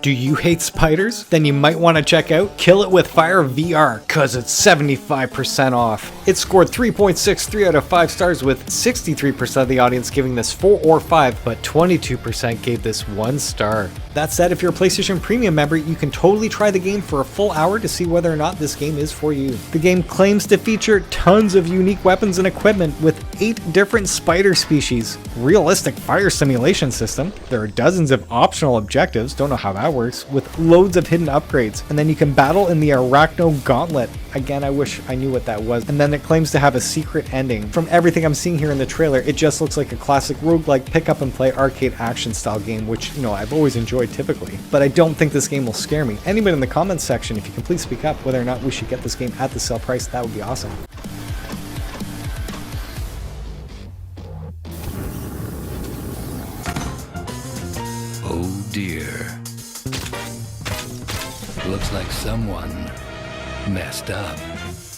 Do you hate spiders? Then you might want to check out Kill It With Fire VR, cause it's 75% off. It scored 3.63 out of 5 stars, with 63% of the audience giving this 4 or 5, but 22% gave this 1 star. That said, if you're a PlayStation Premium member, you can totally try the game for a full hour to see whether or not this game is for you. The game claims to feature tons of unique weapons and equipment with 8 different spider species, realistic fire simulation system, there are dozens of optional objectives, don't know how that works, with loads of hidden upgrades, and then you can battle in the Arachno Gauntlet. Again, I wish I knew what that was. And then it claims to have a secret ending. From everything I'm seeing here in the trailer, it just looks like a classic roguelike pick up and play arcade action style game, which, you know, I've always enjoyed typically. But I don't think this game will scare me. Anybody in the comments section, if you can please speak up whether or not we should get this game at the sale price, that would be awesome. Oh dear. Looks like someone messed up.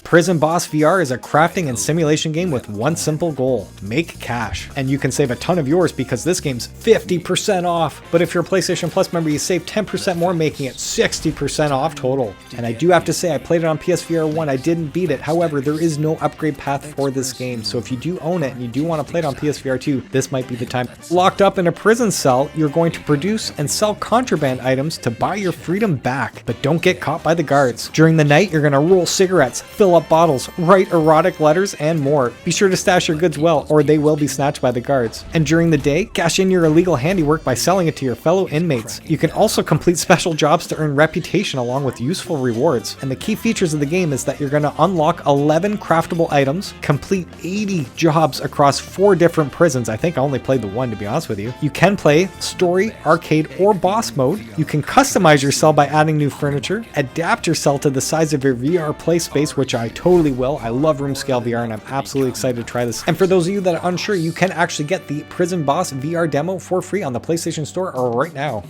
Prison Boss VR is a crafting and simulation game with one simple goal: make cash. And you can save a ton of yours because this game's 50% off. But if you're a PlayStation Plus member, you save 10% more, making it 60% off total. And I do have to say, I played it on PSVR1, I didn't beat it. However, there is no upgrade path for this game. So if you do own it and you do want to play it on PSVR2, this might be the time. Locked up in a prison cell, you're going to produce and sell contraband items to buy your freedom back. But don't get caught by the guards. During the night, you're going to roll cigarettes, fill up bottles, write erotic letters, and more. Be sure to stash your goods well, or they will be snatched by the guards. And during the day, cash in your illegal handiwork by selling it to your fellow inmates. You can also complete special jobs to earn reputation along with useful rewards. And the key features of the game is that you're going to unlock 11 craftable items, complete 80 jobs across 4 different prisons. I think I only played the one, to be honest with you. You can play story, arcade, or boss mode. You can customize your cell by adding new furniture, adapt your cell to the size of your VR play space, which I totally will. I love room scale VR and I'm absolutely excited to try this. And for those of you that are unsure, you can actually get the Prison Boss VR demo for free on the PlayStation Store right now.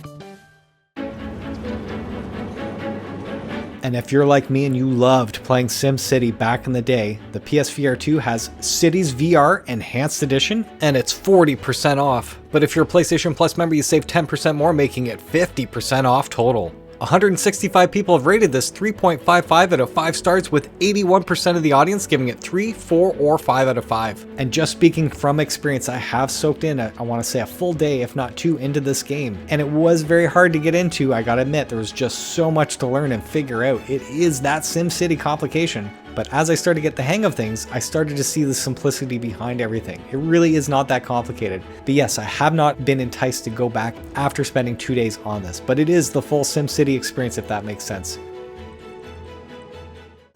And if you're like me and you loved playing SimCity back in the day, the PSVR2 has Cities VR Enhanced Edition, and it's 40% off. But if you're a PlayStation Plus member, you save 10% more, making it 50% off total. 165 people have rated this 3.55 out of 5 stars, with 81% of the audience giving it 3, 4, or 5 out of 5. And just speaking from experience, I have soaked in, I want to say a full day, if not 2, into this game. And it was very hard to get into, I gotta admit. There was just so much to learn and figure out. It is that SimCity complication. But as I started to get the hang of things, I started to see the simplicity behind everything. It really is not that complicated. But yes, I have not been enticed to go back after spending 2 days on this, but it is the full SimCity experience, if that makes sense.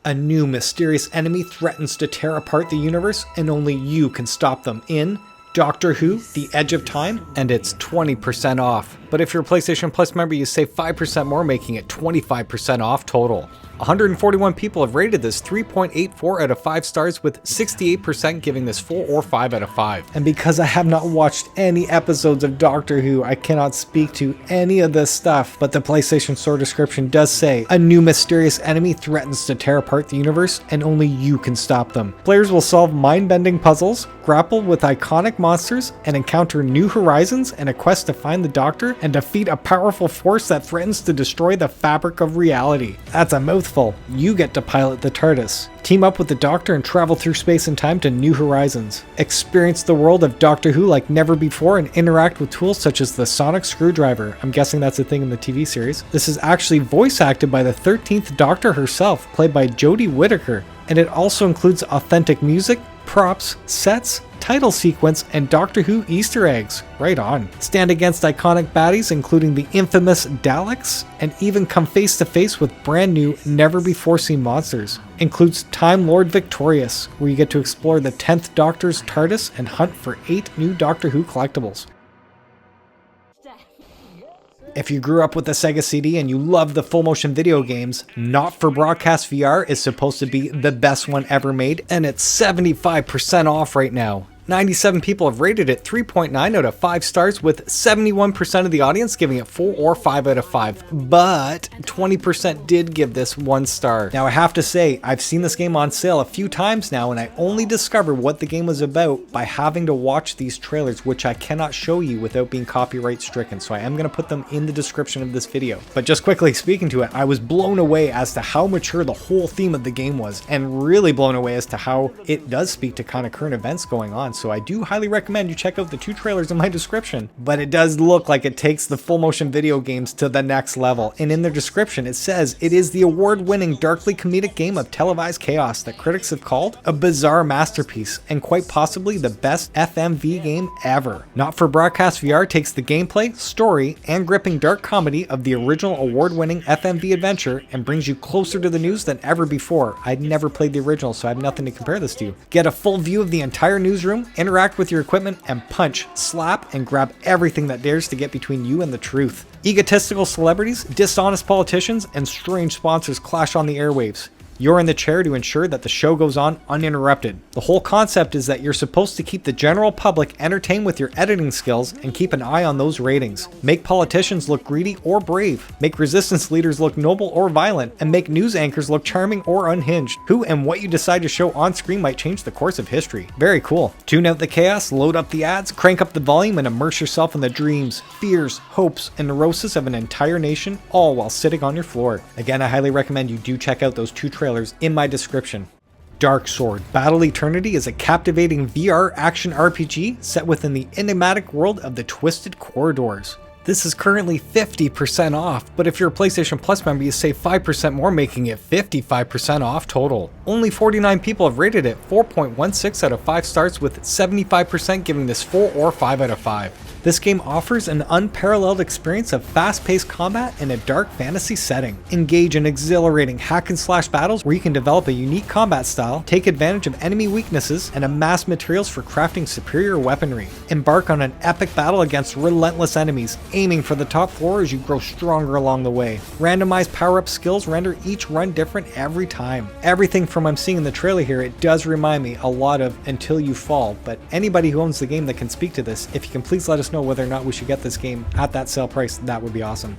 A new mysterious enemy threatens to tear apart the universe, and only you can stop them in Doctor Who, The Edge of Time, and it's 20% off. But if you're a PlayStation Plus member, you save 5% more, making it 25% off total. 141 people have rated this 3.84 out of 5 stars, with 68% giving this 4 or 5 out of 5. And because I have not watched any episodes of Doctor Who, I cannot speak to any of this stuff, but the PlayStation Store description does say, a new mysterious enemy threatens to tear apart the universe, and only you can stop them. Players will solve mind-bending puzzles, grapple with iconic monsters, and encounter new horizons in a quest to find the Doctor and defeat a powerful force that threatens to destroy the fabric of reality. That's a mouthful. You get to pilot the TARDIS, team up with the Doctor, and travel through space and time to new horizons. Experience the world of Doctor Who like never before and interact with tools such as the sonic screwdriver. I'm guessing that's a thing in the TV series. This is actually voice acted by the 13th Doctor herself, played by Jodie Whittaker. And it also includes authentic music, props, sets, title sequence, and Doctor Who Easter eggs. Right on. Stand against iconic baddies including the infamous Daleks, and even come face to face with brand new, never before seen monsters. Includes Time Lord Victorious, where you get to explore the 10th Doctor's TARDIS and hunt for 8 new Doctor Who collectibles. If you grew up with the Sega CD and you love the full motion video games, Not for Broadcast VR is supposed to be the best one ever made, and it's 75% off right now. 97 people have rated it 3.9 out of 5 stars, with 71% of the audience giving it 4 or 5 out of 5, but 20% did give this 1 star. Now I have to say, I've seen this game on sale a few times now, and I only discovered what the game was about by having to watch these trailers, which I cannot show you without being copyright stricken, so I am going to put them in the description of this video. But just quickly speaking to it, I was blown away as to how mature the whole theme of the game was, and really blown away as to how it does speak to kind of current events going on. So I do highly recommend you check out the 2 trailers in my description, but it does look like it takes the full motion video games to the next level. And in their description, it says it is the award-winning darkly comedic game of televised chaos that critics have called a bizarre masterpiece and quite possibly the best FMV game ever. Not for Broadcast VR takes the gameplay, story, and gripping dark comedy of the original award-winning FMV adventure and brings you closer to the news than ever before. I'd never played the original, so I have nothing to compare this to. Get a full view of the entire newsroom, interact with your equipment, and punch, slap, and grab everything that dares to get between you and the truth. Egotistical celebrities, dishonest politicians, and strange sponsors clash on the airwaves. You're in the chair to ensure that the show goes on uninterrupted. The whole concept is that you're supposed to keep the general public entertained with your editing skills and keep an eye on those ratings. Make politicians look greedy or brave. Make resistance leaders look noble or violent. And make news anchors look charming or unhinged. Who and what you decide to show on screen might change the course of history. Very cool. Tune out the chaos, load up the ads, crank up the volume, and immerse yourself in the dreams, fears, hopes, and neurosis of an entire nation, all while sitting on your floor. Again, I highly recommend you do check out those 2 trailers in my description. Darksword Battle Eternity is a captivating VR action RPG set within the enigmatic world of the Twisted Corridors. This is currently 50% off, but if you're a PlayStation Plus member, you save 5% more, making it 55% off total. Only 49 people have rated it 4.16 out of 5 stars, with 75% giving this 4 or 5 out of 5. This game offers an unparalleled experience of fast-paced combat in a dark fantasy setting. Engage in exhilarating hack-and-slash battles where you can develop a unique combat style, take advantage of enemy weaknesses, and amass materials for crafting superior weaponry. Embark on an epic battle against relentless enemies, aiming for the top floor as you grow stronger along the way. Randomized power-up skills render each run different every time. Everything from I'm seeing in the trailer here, it does remind me a lot of Until You Fall, but anybody who owns the game that can speak to this, if you can please let us know whether or not we should get this game at that sale price, that would be awesome.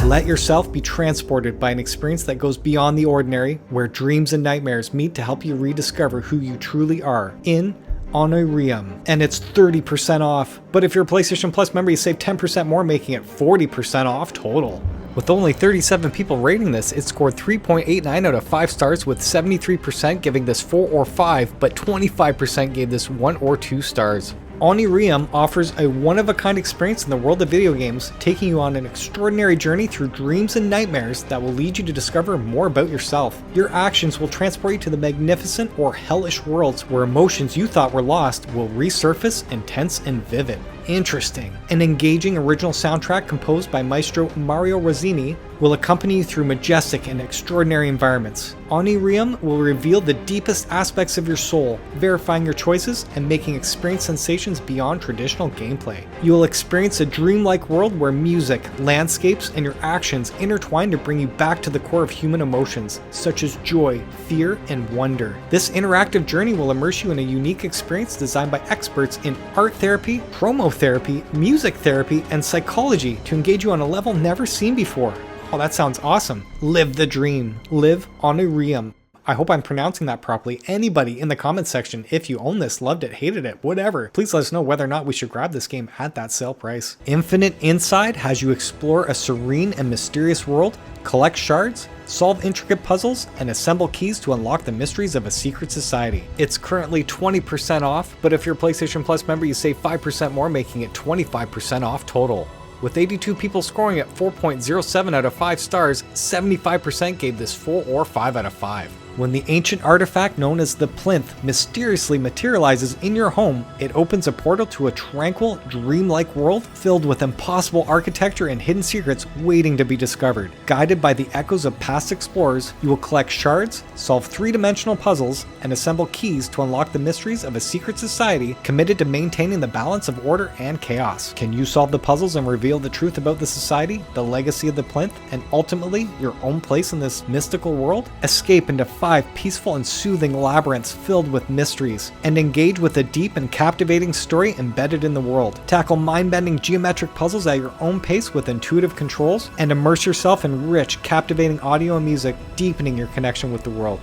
Let yourself be transported by an experience that goes beyond the ordinary, where dreams and nightmares meet to help you rediscover who you truly are in ONIRIAM, and it's 30% off. But if you're a PlayStation Plus member, you save 10% more, making it 40% off total. With only 37 people rating this, it scored 3.89 out of 5 stars, with 73% giving this 4 or 5, but 25% gave this 1 or 2 stars. ONIRIAM offers a one-of-a-kind experience in the world of video games, taking you on an extraordinary journey through dreams and nightmares that will lead you to discover more about yourself. Your actions will transport you to the magnificent or hellish worlds where emotions you thought were lost will resurface intense and vivid. Interesting. An engaging original soundtrack composed by maestro Mario Rosini will accompany you through majestic and extraordinary environments. ONIRIAM will reveal the deepest aspects of your soul, verifying your choices and making experience sensations beyond traditional gameplay. You will experience a dreamlike world where music, landscapes, and your actions intertwine to bring you back to the core of human emotions, such as joy, fear, and wonder. This interactive journey will immerse you in a unique experience designed by experts in art therapy, chromotherapy, music therapy, and psychology to engage you on a level never seen before. Oh, that sounds awesome. Live the dream. Live ONIRIAM. I hope I'm pronouncing that properly. Anybody in the comments section, if you own this, loved it, hated it, whatever, please let us know whether or not we should grab this game at that sale price. Infinite Inside has you explore a serene and mysterious world, collect shards, solve intricate puzzles, and assemble keys to unlock the mysteries of a secret society. It's currently 20% off, but if you're a PlayStation Plus member, you save 5% more, making it 25% off total. With 82 people scoring at 4.07 out of 5 stars, 75% gave this 4 or 5 out of 5. When the ancient artifact known as the plinth mysteriously materializes in your home, it opens a portal to a tranquil, dreamlike world filled with impossible architecture and hidden secrets waiting to be discovered. Guided by the echoes of past explorers, you will collect shards, solve three-dimensional puzzles, and assemble keys to unlock the mysteries of a secret society committed to maintaining the balance of order and chaos. Can you solve the puzzles and reveal the truth about the society, the legacy of the plinth, and ultimately your own place in this mystical world? Escape and defy 5 peaceful and soothing labyrinths filled with mysteries, and engage with a deep and captivating story embedded in the world. Tackle mind-bending geometric puzzles at your own pace with intuitive controls, and immerse yourself in rich, captivating audio and music, deepening your connection with the world.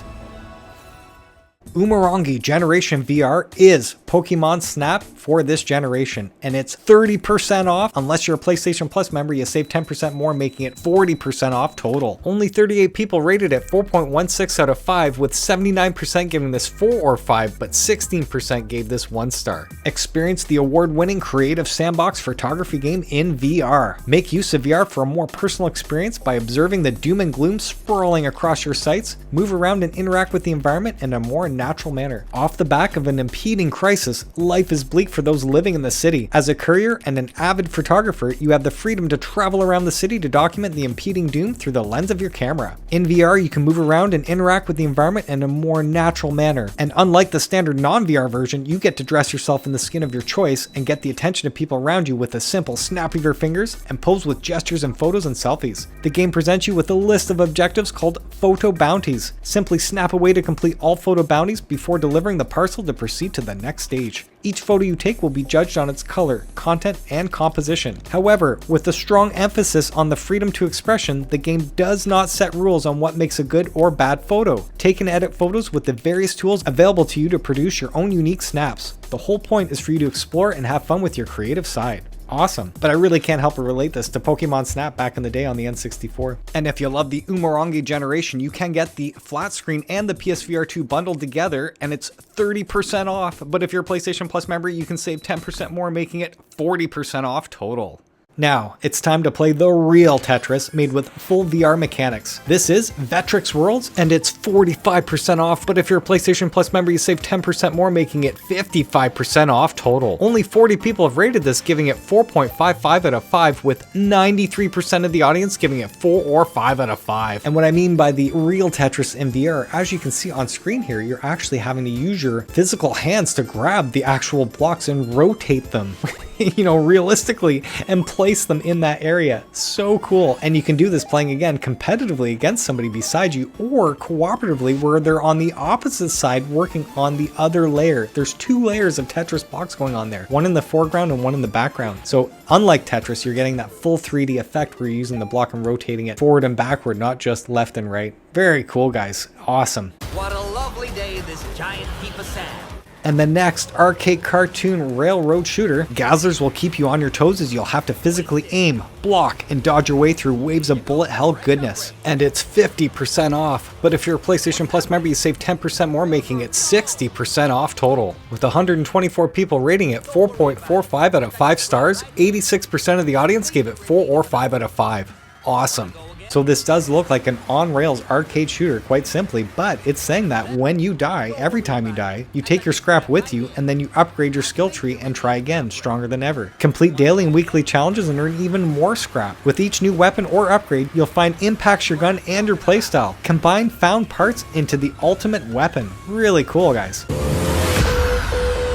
Umurangi Generation VR is Pokemon Snap for this generation, and it's 30% off. Unless you're a PlayStation Plus member, you save 10% more, making it 40% off total. Only 38 people rated it 4.16 out of 5, with 79% giving this 4 or 5, but 16% gave this 1 star. Experience the award-winning creative sandbox photography game in VR. Make use of VR for a more personal experience by observing the doom and gloom sprawling across your sights, move around and interact with the environment in a more natural manner. Off the back of an impending crisis, life is bleak for those living in the city. As a courier and an avid photographer, you have the freedom to travel around the city to document the impending doom through the lens of your camera. In VR, you can move around and interact with the environment in a more natural manner. And unlike the standard non-VR version, you get to dress yourself in the skin of your choice and get the attention of people around you with a simple snap of your fingers and pose with gestures and photos and selfies. The game presents you with a list of objectives called photo bounties. Simply snap away to complete all photo bounties before delivering the parcel to proceed to the next stage. Each photo you take will be judged on its color, content, and composition. However, with a strong emphasis on the freedom to expression, the game does not set rules on what makes a good or bad photo. Take and edit photos with the various tools available to you to produce your own unique snaps. The whole point is for you to explore and have fun with your creative side. Awesome, but I really can't help but relate this to Pokemon Snap back in the day on the N64. And if you love the Umurangi generation, you can get the flat screen and the PSVR2 bundled together, and it's 30% off. But if you're a PlayStation Plus member, you can save 10% more, making it 40% off total. Now, it's time to play the real Tetris made with full VR mechanics. This is Vetrix Worlds, and it's 45% off, but if you're a PlayStation Plus member, you save 10% more, making it 55% off total. Only 40 people have rated this, giving it 4.55 out of 5, with 93% of the audience giving it 4 or 5 out of 5. And what I mean by the real Tetris in VR, as you can see on screen here, you're actually having to use your physical hands to grab the actual blocks and rotate them. Realistically, and place them in that area. So cool. And you can do this playing again competitively against somebody beside you, or cooperatively where they're on the opposite side working on the other layer. There's 2 layers of Tetris blocks going on there, one in the foreground and one in the background. So unlike Tetris, you're getting that full 3D effect where you're using the block and rotating it forward and backward, not just left and right. Very cool, guys. Awesome. What a lovely day, this giant heap of sand. And the next arcade cartoon railroad shooter, GAZZLERS will keep you on your toes as you'll have to physically aim, block, and dodge your way through waves of bullet hell goodness. And it's 50% off, but if you're a PlayStation Plus member, you save 10% more, making it 60% off total. With 124 people rating it 4.45 out of 5 stars, 86% of the audience gave it 4 or 5 out of 5. Awesome. So this does look like an on-rails arcade shooter, quite simply, but it's saying that when you die, every time you die, you take your scrap with you and then you upgrade your skill tree and try again, stronger than ever. Complete daily and weekly challenges and earn even more scrap. With each new weapon or upgrade, you'll find impacts your gun and your playstyle. Combine found parts into the ultimate weapon. Really cool, guys.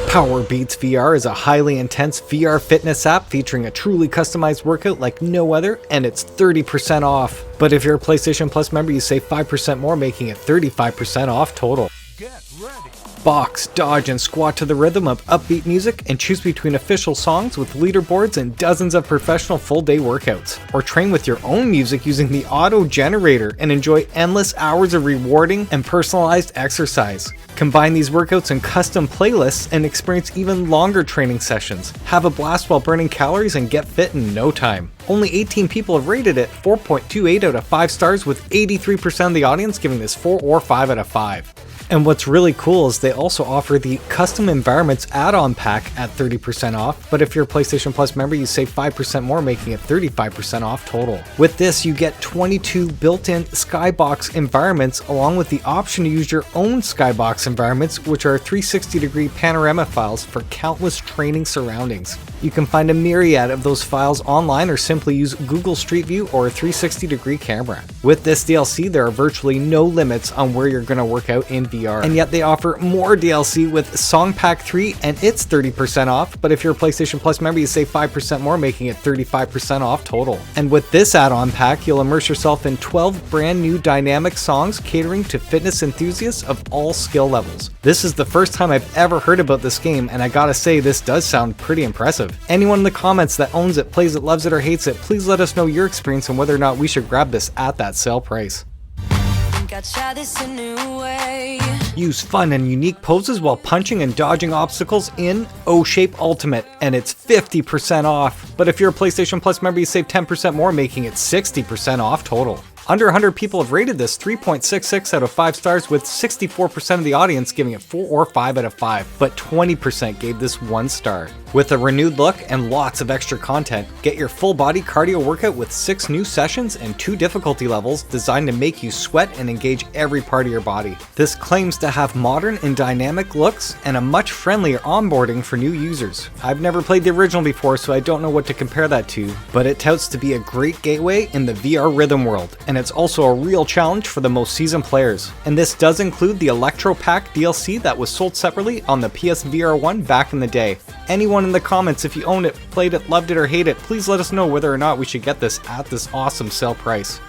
Powerbeats VR is a highly intense VR fitness app featuring a truly customized workout like no other, and it's 30% off. But if you're a PlayStation Plus member, you save 5% more, making it 35% off total. Get ready. Box, dodge, and squat to the rhythm of upbeat music, and choose between official songs with leaderboards and dozens of professional full-day workouts. Or train with your own music using the auto generator and enjoy endless hours of rewarding and personalized exercise. Combine these workouts in custom playlists and experience even longer training sessions. Have a blast while burning calories and get fit in no time. Only 18 people have rated it 4.28 out of 5 stars, with 83% of the audience giving this 4 or 5 out of 5. And what's really cool is they also offer the Custom Environments add-on pack at 30% off, but if you're a PlayStation Plus member, you save 5% more, making it 35% off total. With this, you get 22 built-in Skybox environments, along with the option to use your own Skybox environments, which are 360-degree panorama files for countless training surroundings. You can find a myriad of those files online or simply use Google Street View or a 360-degree camera. With this DLC, there are virtually no limits on where you're going to work out in VR, and yet they offer more DLC with Song Pack 3 and it's 30% off, but if you're a PlayStation Plus member, you save 5% more, making it 35% off total. And with this add-on pack, you'll immerse yourself in 12 brand new dynamic songs catering to fitness enthusiasts of all skill levels. This is the first time I've ever heard about this game, and I gotta say, this does sound pretty impressive. Anyone in the comments that owns it, plays it, loves it, or hates it, please let us know your experience and whether or not we should grab this at that sale price. Use fun and unique poses while punching and dodging obstacles in O-Shape Ultimate, and it's 50% off. But if you're a PlayStation Plus member, you save 10% more, making it 60% off total. Under 100 people have rated this 3.66 out of 5 stars, with 64% of the audience giving it 4 or 5 out of 5, but 20% gave this 1 star. With a renewed look and lots of extra content, get your full body cardio workout with 6 new sessions and 2 difficulty levels designed to make you sweat and engage every part of your body. This claims to have modern and dynamic looks and a much friendlier onboarding for new users. I've never played the original before, so I don't know what to compare that to, but it touts to be a great gateway in the VR rhythm world, and it's also a real challenge for the most seasoned players. And this does include the Electro Pack DLC that was sold separately on the PSVR1 back in the day. Anyone in the comments, if you own it, played it, loved it, or hate it, please let us know whether or not we should get this at this awesome sale price.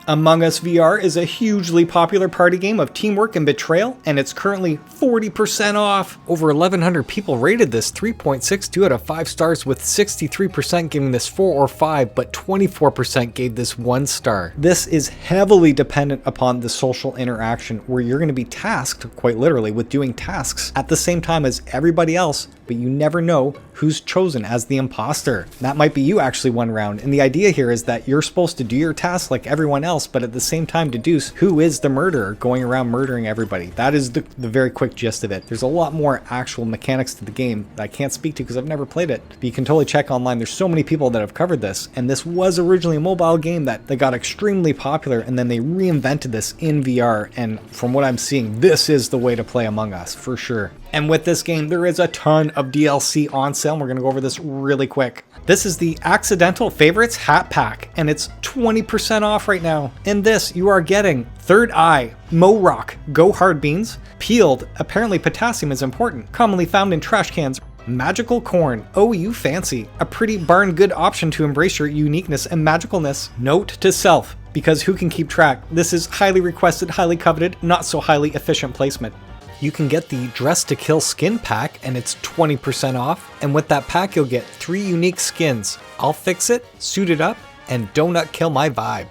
Among Us VR is a hugely popular party game of teamwork and betrayal, and it's currently 40% off. Over 1,100 people rated this 3.62 out of 5 stars, with 63% giving this 4 or 5, but 24% gave this 1 star. This is heavily dependent upon the social interaction, where you're going to be tasked, quite literally, with doing tasks at the same time as everybody else, but you never know who's chosen as the imposter. That might be you actually one round, and the idea here is that you're supposed to do your tasks like everyone else, but at the same time deduce who is the murderer going around murdering everybody. That is the very quick gist of it. There's a lot more actual mechanics to the game that I can't speak to because I've never played it, but you can totally check online. There's so many people that have covered this, and this was originally a mobile game that got extremely popular, and then they reinvented this in VR, and from what I'm seeing, this is the way to play Among Us, for sure. And with this game, there is a ton of DLC on sale, and we're going to go over this really quick. This is the Accidental Favorites Hat Pack, and it's 20% off right now. In this, you are getting Third Eye, Mo Rock, Go Hard Beans, Peeled, apparently potassium is important, commonly found in trash cans, Magical Corn, oh you fancy, a pretty darn good option to embrace your uniqueness and magicalness. Note to self, because who can keep track? This is highly requested, highly coveted, not so highly efficient placement. You can get the Dress to Kill skin pack, and it's 20% off. And with that pack, you'll get 3 unique skins. I'll Fix It, Suit It Up, and Donut Kill My Vibe.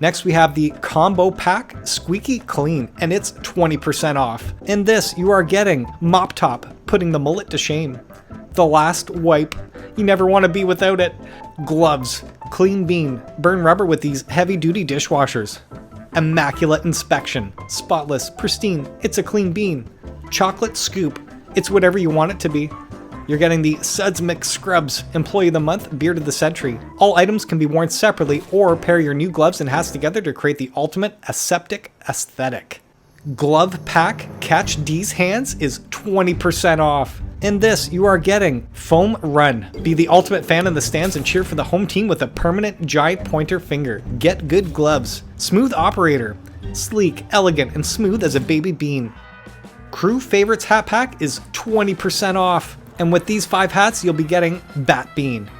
Next, we have the Combo Pack Squeaky Clean, and it's 20% off. In this, you are getting Mop Top, putting the mullet to shame. The Last Wipe, you never want to be without it. Gloves, Clean Bean, burn rubber with these heavy-duty dishwashers. Immaculate Inspection, spotless, pristine, it's a clean bean. Chocolate Scoop, it's whatever you want it to be. You're getting the Suds Mix Scrubs, Employee of the Month, Beard of the Century. All items can be worn separately or pair your new gloves and hats together to create the ultimate aseptic aesthetic. Glove Pack Catch D's Hands is 20% off. In this, you are getting Foam Run. Be the ultimate fan in the stands and cheer for the home team with a permanent giant pointer finger. Get good gloves. Smooth Operator. Sleek, elegant, and smooth as a baby bean. Crew Favorites Hat Pack is 20% off. And with these 5 hats, you'll be getting Bat Bean.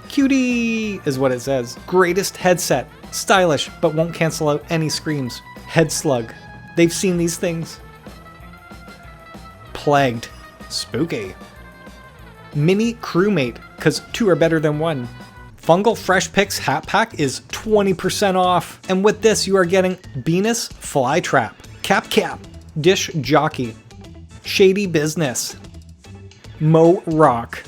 Cutie is what it says. Greatest headset. Stylish, but won't cancel out any screams. Head Slug. They've seen these things. Plagued. Spooky. Mini Crewmate, cause 2 are better than 1. Fungal Fresh Picks Hat Pack is 20% off. And with this, you are getting Venus Flytrap, Cap, Dish Jockey, Shady Business, Mo Rock.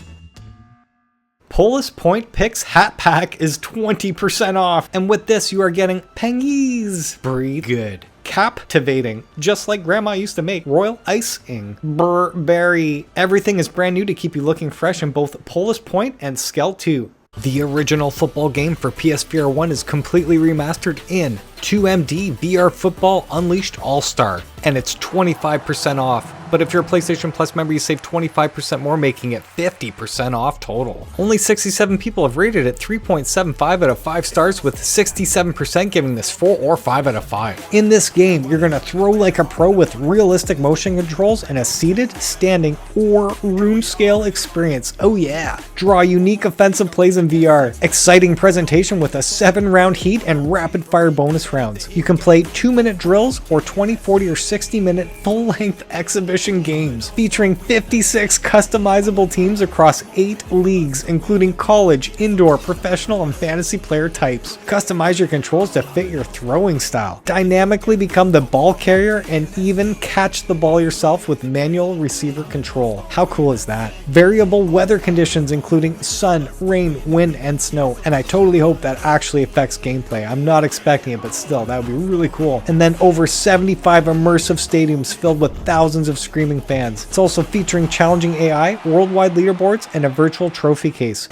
Polis Point Picks Hat Pack is 20% off. And with this, you are getting Pengies. Breathe Good. Captivating, just like Grandma used to make. Royal Icing, Burberry. Everything is brand new to keep you looking fresh in both Polis Point and Skell 2. The original football game for PSVR1 is completely remastered in 2MD VR Football Unleashed All-Star, and it's 25% off. But if you're a PlayStation Plus member, you save 25% more, making it 50% off total. Only 67 people have rated it 3.75 out of 5 stars, with 67% giving this 4 or 5 out of 5. In this game, you're gonna throw like a pro with realistic motion controls and a seated, standing, or room scale experience. Oh yeah. Draw unique offensive plays in VR. Exciting presentation with a 7-round heat and rapid fire bonus rounds. You can play 2-minute drills or 20, 40, or 60-minute full-length exhibition games featuring 56 customizable teams across 8 leagues, including college, indoor, professional, and fantasy player types. Customize your controls to fit your throwing style. Dynamically become the ball carrier and even catch the ball yourself with manual receiver control. How cool is that? Variable weather conditions including sun, rain, wind, and snow, and I totally hope that actually affects gameplay. I'm not expecting it, but still, that would be really cool. And then over 75 immersive stadiums filled with thousands of screaming fans. It's also featuring challenging AI, worldwide leaderboards, and a virtual trophy case.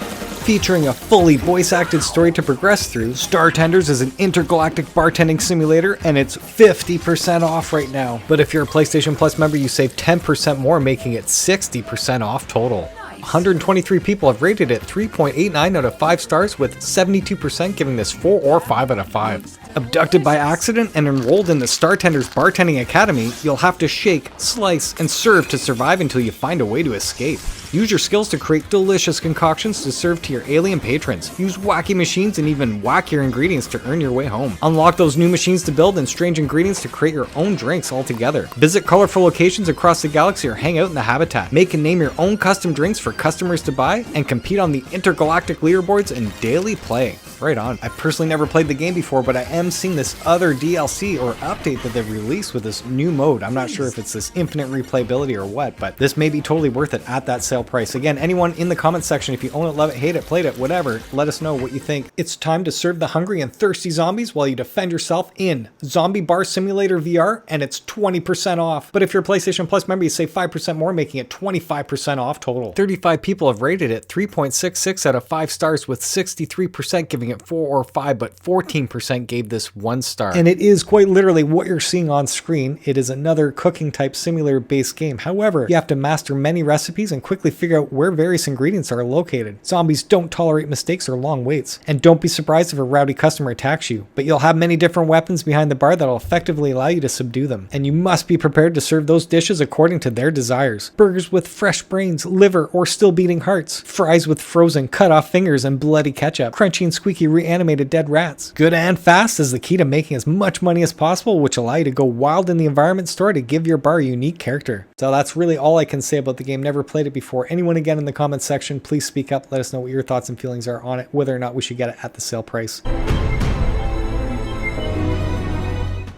Featuring a fully voice-acted story to progress through, Startenders is an intergalactic bartending simulator, and it's 50% off right now. But if you're a PlayStation Plus member, you save 10% more, making it 60% off total. 123 people have rated it 3.89 out of 5 stars, with 72% giving this 4 or 5 out of 5. Abducted by accident and enrolled in the Startenders Bartending Academy, you'll have to shake, slice, and serve to survive until you find a way to escape. Use your skills to create delicious concoctions to serve to your alien patrons. Use wacky machines and even wackier ingredients to earn your way home. Unlock those new machines to build and strange ingredients to create your own drinks altogether. Visit colorful locations across the galaxy or hang out in the habitat. Make and name your own custom drinks for customers to buy and compete on the intergalactic leaderboards and daily play. Right on. I personally never played the game before, but I am seeing this other DLC or update that they've released with this new mode. I'm not sure if it's this infinite replayability or what, but this may be totally worth it at that sale price. Again, anyone in the comments section, if you own it, love it, hate it, played it, whatever, let us know what you think. It's time to serve the hungry and thirsty zombies while you defend yourself in Zombie Bar Simulator VR, and it's 20% off. But if you're a PlayStation Plus member, you save 5% more, making it 25% off total. 35 people have rated it 3.66 out of 5 stars, with 63% giving it 4 or 5, but 14% gave this 1 star. And it is quite literally what you're seeing on screen. It is another cooking type simulator based game. However, you have to master many recipes and quickly figure out where various ingredients are located. Zombies don't tolerate mistakes or long waits. And don't be surprised if a rowdy customer attacks you, but you'll have many different weapons behind the bar that'll effectively allow you to subdue them. And you must be prepared to serve those dishes according to their desires. Burgers with fresh brains, liver, or still beating hearts. Fries with frozen, cut off fingers and bloody ketchup. Crunchy and squeaky reanimated dead rats. Good and fast is the key to making as much money as possible, which allow you to go wild in the environment store to give your bar a unique character. So that's really all I can say about the game. Never played it before. Anyone again in the comments section, please speak up. Let us know what your thoughts and feelings are on it, whether or not we should get it at the sale price.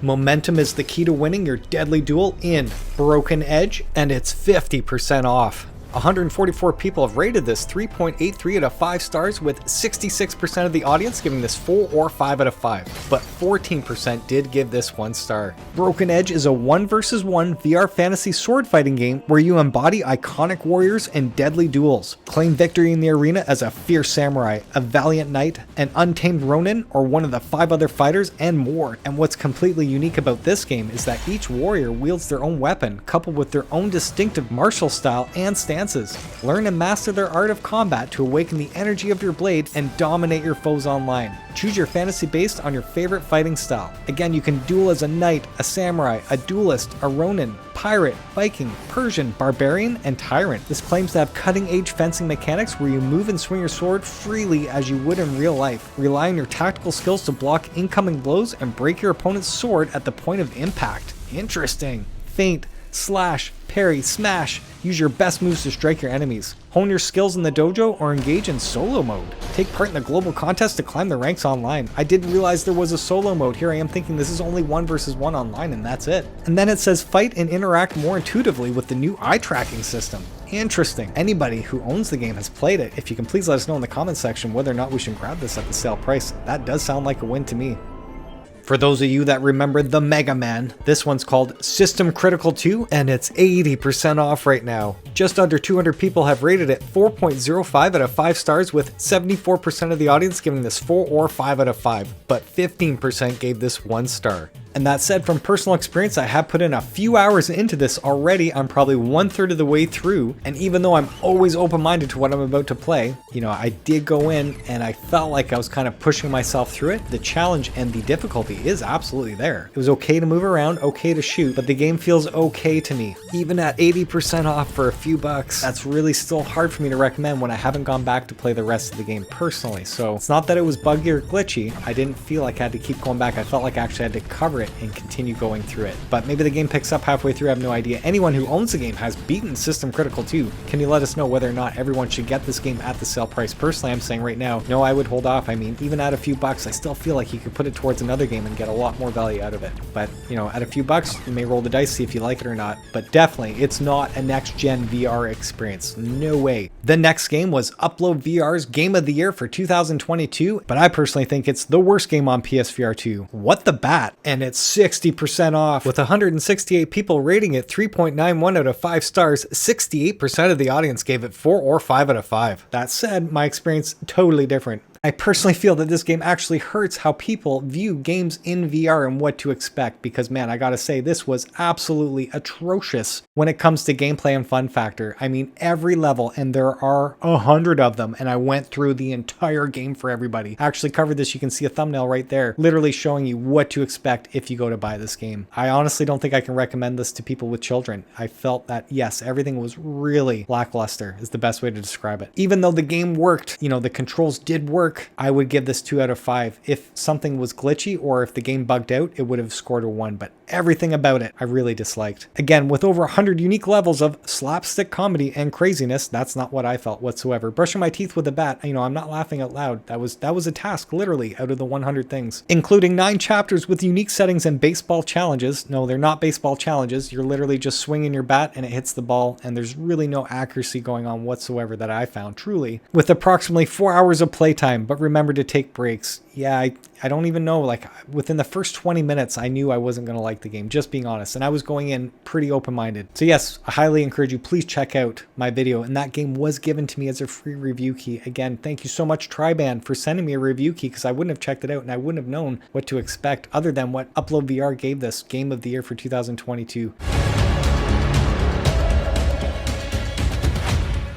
Momentum is the key to winning your deadly duel in Broken Edge, and it's 50% off. 144 people have rated this 3.83 out of 5 stars, with 66% of the audience giving this 4 or 5 out of 5, but 14% did give this 1 star. Broken Edge is a 1 vs 1 VR fantasy sword fighting game where you embody iconic warriors in deadly duels. Claim victory in the arena as a fierce samurai, a valiant knight, an untamed ronin, or one of the 5 other fighters, and more. And what's completely unique about this game is that each warrior wields their own weapon, coupled with their own distinctive martial style and stance. Learn and master their art of combat to awaken the energy of your blade and dominate your foes online. Choose your fantasy based on your favorite fighting style. Again, you can duel as a knight, a samurai, a duelist, a ronin, pirate, Viking, Persian, barbarian, and tyrant. This claims to have cutting-edge fencing mechanics where you move and swing your sword freely as you would in real life. Rely on your tactical skills to block incoming blows and break your opponent's sword at the point of impact. Interesting. Feint, slash, parry, smash. Use your best moves to strike your enemies. Hone your skills in the dojo or engage in solo mode. Take part in the global contest to climb the ranks online. I didn't realize there was a solo mode. Here I am thinking this is only 1 vs 1 online and that's it. And then it says fight and interact more intuitively with the new eye tracking system. Interesting. Anybody who owns the game has played it. If you can please let us know in the comments section whether or not we should grab this at the sale price. That does sound like a win to me. For those of you that remember the Mega Man, this one's called System Critical 2, and it's 80% off right now. Just under 200 people have rated it 4.05 out of 5 stars, with 74% of the audience giving this 4 or 5 out of 5, but 15% gave this 1 star. And that said, from personal experience, I have put in a few hours into this already. I'm probably 1/3 of the way through, and even though I'm always open-minded to what I'm about to play, you know, I did go in and I felt like I was kind of pushing myself through it. The challenge and the difficulty is absolutely there. It was okay to move around, okay to shoot, but the game feels okay to me. Even at 80% off for a few bucks, that's really still hard for me to recommend when I haven't gone back to play the rest of the game personally. So it's not that it was buggy or glitchy. I didn't feel like I had to keep going back. I felt like I actually had to cover it and continue going through it. But maybe the game picks up halfway through, I have no idea. Anyone who owns the game has beaten System Critical 2. Can you let us know whether or not everyone should get this game at the sale price? Personally, I'm saying right now, no, I would hold off. I mean, even at a few bucks, I still feel like you could put it towards another game and get a lot more value out of it. But, you know, at a few bucks, you may roll the dice, see if you like it or not. But definitely, it's not a next-gen VR experience. No way. The next game was Upload VR's Game of the Year for 2022, but I personally think it's the worst game on PSVR2. What the bat? And it's 60% off, with 168 people rating it 3.91 out of 5 stars. 68% of the audience gave it 4 or 5 out of 5. That said, my experience totally different. I personally feel that this game actually hurts how people view games in VR and what to expect, because man, I gotta say, this was absolutely atrocious when it comes to gameplay and fun factor. I mean, every level, and there are 100 of them, and I went through the entire game for everybody. I actually covered this, you can see a thumbnail right there, literally showing you what to expect if you go to buy this game. I honestly don't think I can recommend this to people with children. I felt that, yes, everything was really lackluster, is the best way to describe it. Even though the game worked, you know, the controls did work, I would give this 2 out of 5. If something was glitchy or if the game bugged out, it would have scored a 1, but everything about it I really disliked. Again, with over 100 unique levels of slapstick comedy and craziness, that's not what I felt whatsoever. Brushing my teeth with a bat, you know, I'm not laughing out loud. That was a task, literally, out of the 100 things. Including 9 chapters with unique settings and baseball challenges. No, they're not baseball challenges. You're literally just swinging your bat and it hits the ball, and there's really no accuracy going on whatsoever that I found, truly. With approximately 4 hours of playtime, but remember to take breaks. Yeah, I don't even know, like within the first 20 minutes, I knew I wasn't going to like the game, just being honest. And I was going in pretty open-minded. So yes, I highly encourage you, please check out my video. And that game was given to me as a free review key. Again, thank you so much, Triban, for sending me a review key, because I wouldn't have checked it out and I wouldn't have known what to expect other than what Upload VR gave this Game of the Year for 2022.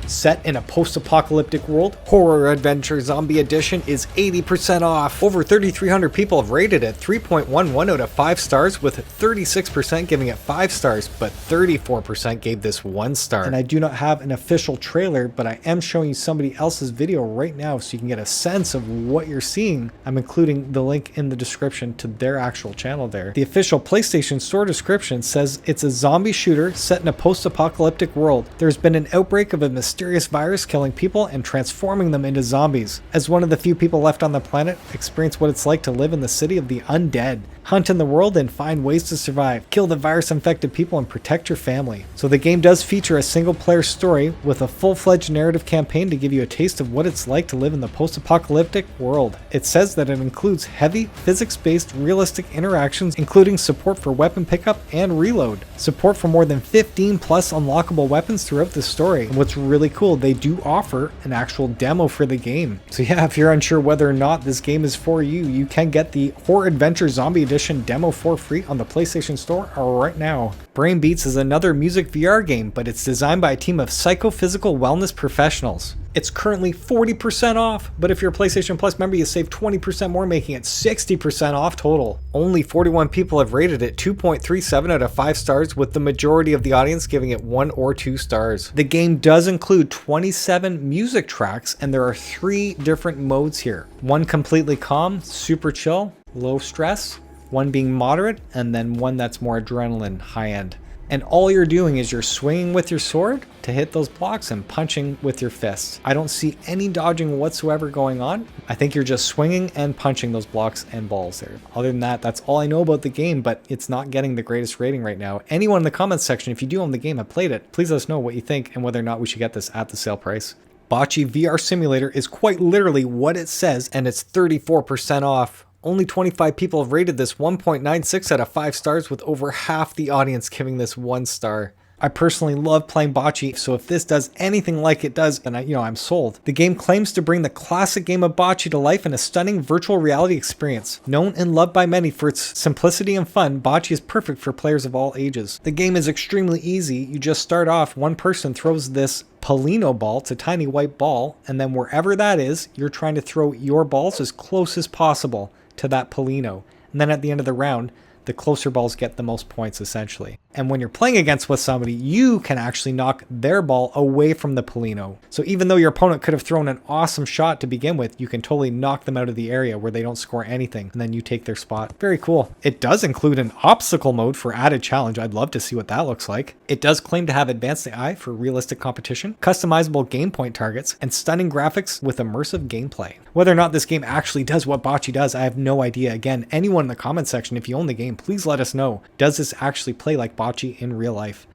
Set in a post-apocalyptic world, Horror Adventure Zombie Edition is 80% off. Over 3,300 people have rated it 3.11 out of 5 stars, with 36% giving it 5 stars, but 34% gave this 1 star. And I do not have an official trailer, but I am showing you somebody else's video right now so you can get a sense of what you're seeing. I'm including the link in the description to their actual channel there. The official PlayStation Store description says it's a zombie shooter set in a post-apocalyptic world. There's been an outbreak of a mysterious virus killing people and transforming them into zombies. As one of the few people left on the planet, experience what it's like to live in the city of the undead. Hunt in the world and find ways to survive. Kill the virus-infected people and protect your family. So the game does feature a single-player story with a full-fledged narrative campaign to give you a taste of what it's like to live in the post-apocalyptic world. It says that it includes heavy, physics-based, realistic interactions, including support for weapon pickup and reload. Support for more than 15 plus unlockable weapons throughout the story. And what's really cool, they do offer an actual demo for the game. So yeah, if you're unsure whether or not this game is for you, you can get the Horror Adventure Zombie Edition demo for free on the PlayStation Store right now. Brain Beats is another music VR game, but it's designed by a team of psychophysical wellness professionals. It's currently 40% off, but if you're a PlayStation Plus member, you save 20% more, making it 60% off total. Only 41 people have rated it 2.37 out of 5 stars, with the majority of the audience giving it 1 or 2 stars. The game does include 27 music tracks, and there are 3 different modes here. One completely calm, super chill, low stress, one being moderate, and then one that's more adrenaline, high end. And all you're doing is you're swinging with your sword to hit those blocks and punching with your fists. I don't see any dodging whatsoever going on. I think you're just swinging and punching those blocks and balls there. Other than that, that's all I know about the game, but it's not getting the greatest rating right now. Anyone in the comments section, if you do own the game, have played it, please let us know what you think and whether or not we should get this at the sale price. Bocc VR Simulator is quite literally what it says, and it's 34% off. Only 25 people have rated this 1.96 out of 5 stars, with over half the audience giving this 1 star. I personally love playing Bocce, so if this does anything like it does, then I'm sold. The game claims to bring the classic game of Bocce to life in a stunning virtual reality experience. Known and loved by many for its simplicity and fun, Bocce is perfect for players of all ages. The game is extremely easy. You just start off, one person throws this Polino ball, it's a tiny white ball, and then wherever that is, you're trying to throw your balls as close as possible to that Polino. And then at the end of the round, the closer balls get the most points, essentially. And when you're playing against with somebody, you can actually knock their ball away from the Polino. So even though your opponent could have thrown an awesome shot to begin with, you can totally knock them out of the area where they don't score anything, and then you take their spot. Very cool. It does include an obstacle mode for added challenge. I'd love to see what that looks like. It does claim to have advanced AI for realistic competition, customizable game point targets, and stunning graphics with immersive gameplay. Whether or not this game actually does what Bocce does, I have no idea. Again, anyone in the comment section, if you own the game, please let us know. Does this actually play like Bocce in real life?